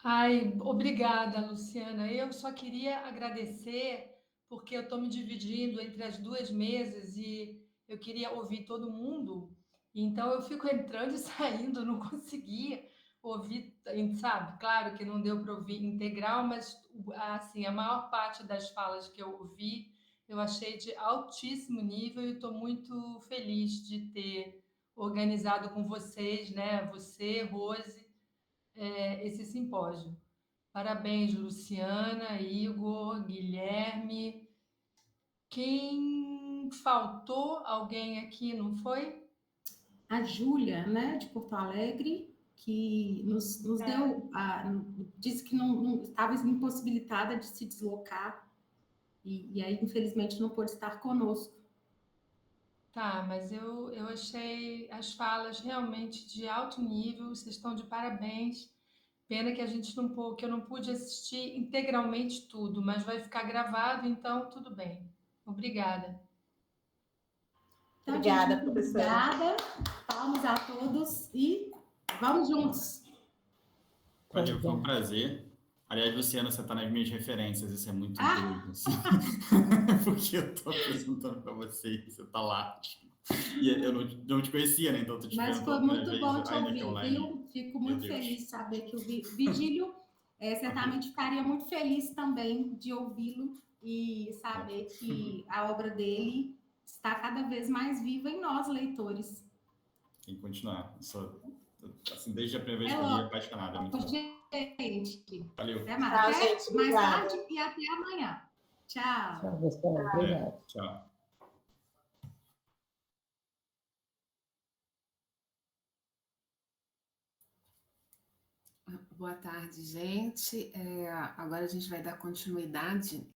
Ai, obrigada, Luciana. Eu só queria agradecer, porque eu estou me dividindo entre as duas mesas e eu queria ouvir todo mundo. Então eu fico entrando e saindo, não consegui ouvir, sabe? Claro que não deu para ouvir integral, mas assim, a maior parte das falas que eu ouvi, eu achei de altíssimo nível e estou muito feliz de ter organizado com vocês, né? Você, Rose, esse simpósio. Parabéns, Luciana, Igor, Guilherme. Quem faltou? Alguém aqui, não foi? A Júlia, né, de Porto Alegre, que nos deu, disse que não estava impossibilitada de se deslocar, e aí, infelizmente, não pôde estar conosco. Tá, mas eu achei as falas realmente de alto nível, vocês estão de parabéns. Pena que a gente que eu não pude assistir integralmente tudo, mas vai ficar gravado, então tudo bem. Obrigada. Então, gente, Obrigada, muito professora. obrigada. Palmas a todos e vamos juntos. Valeu, foi um prazer. Aliás, Luciana, você está nas minhas referências, isso é muito Ah, doido, assim. Porque eu estou apresentando para você e você está lá. E eu não te conhecia, né? Então eu tô te mas vendo pela foi primeira muito vez, bom te ainda que ouvir, online. viu? Fico Meu muito Deus. feliz de saber que o Vigílio certamente ficaria muito feliz também de ouvi-lo e saber que a obra dele está cada vez mais viva em nós, leitores. Tem que continuar. Assim, desde a primeira vez É que eu li, logo, apaixonado, é muito bom. gente. Valeu. Até mais. Tchau, Até gente. mais Obrigada. tarde e até amanhã. Tchau. Tchau, pessoal. Obrigado. Tchau. Boa tarde, gente. Agora a gente vai dar continuidade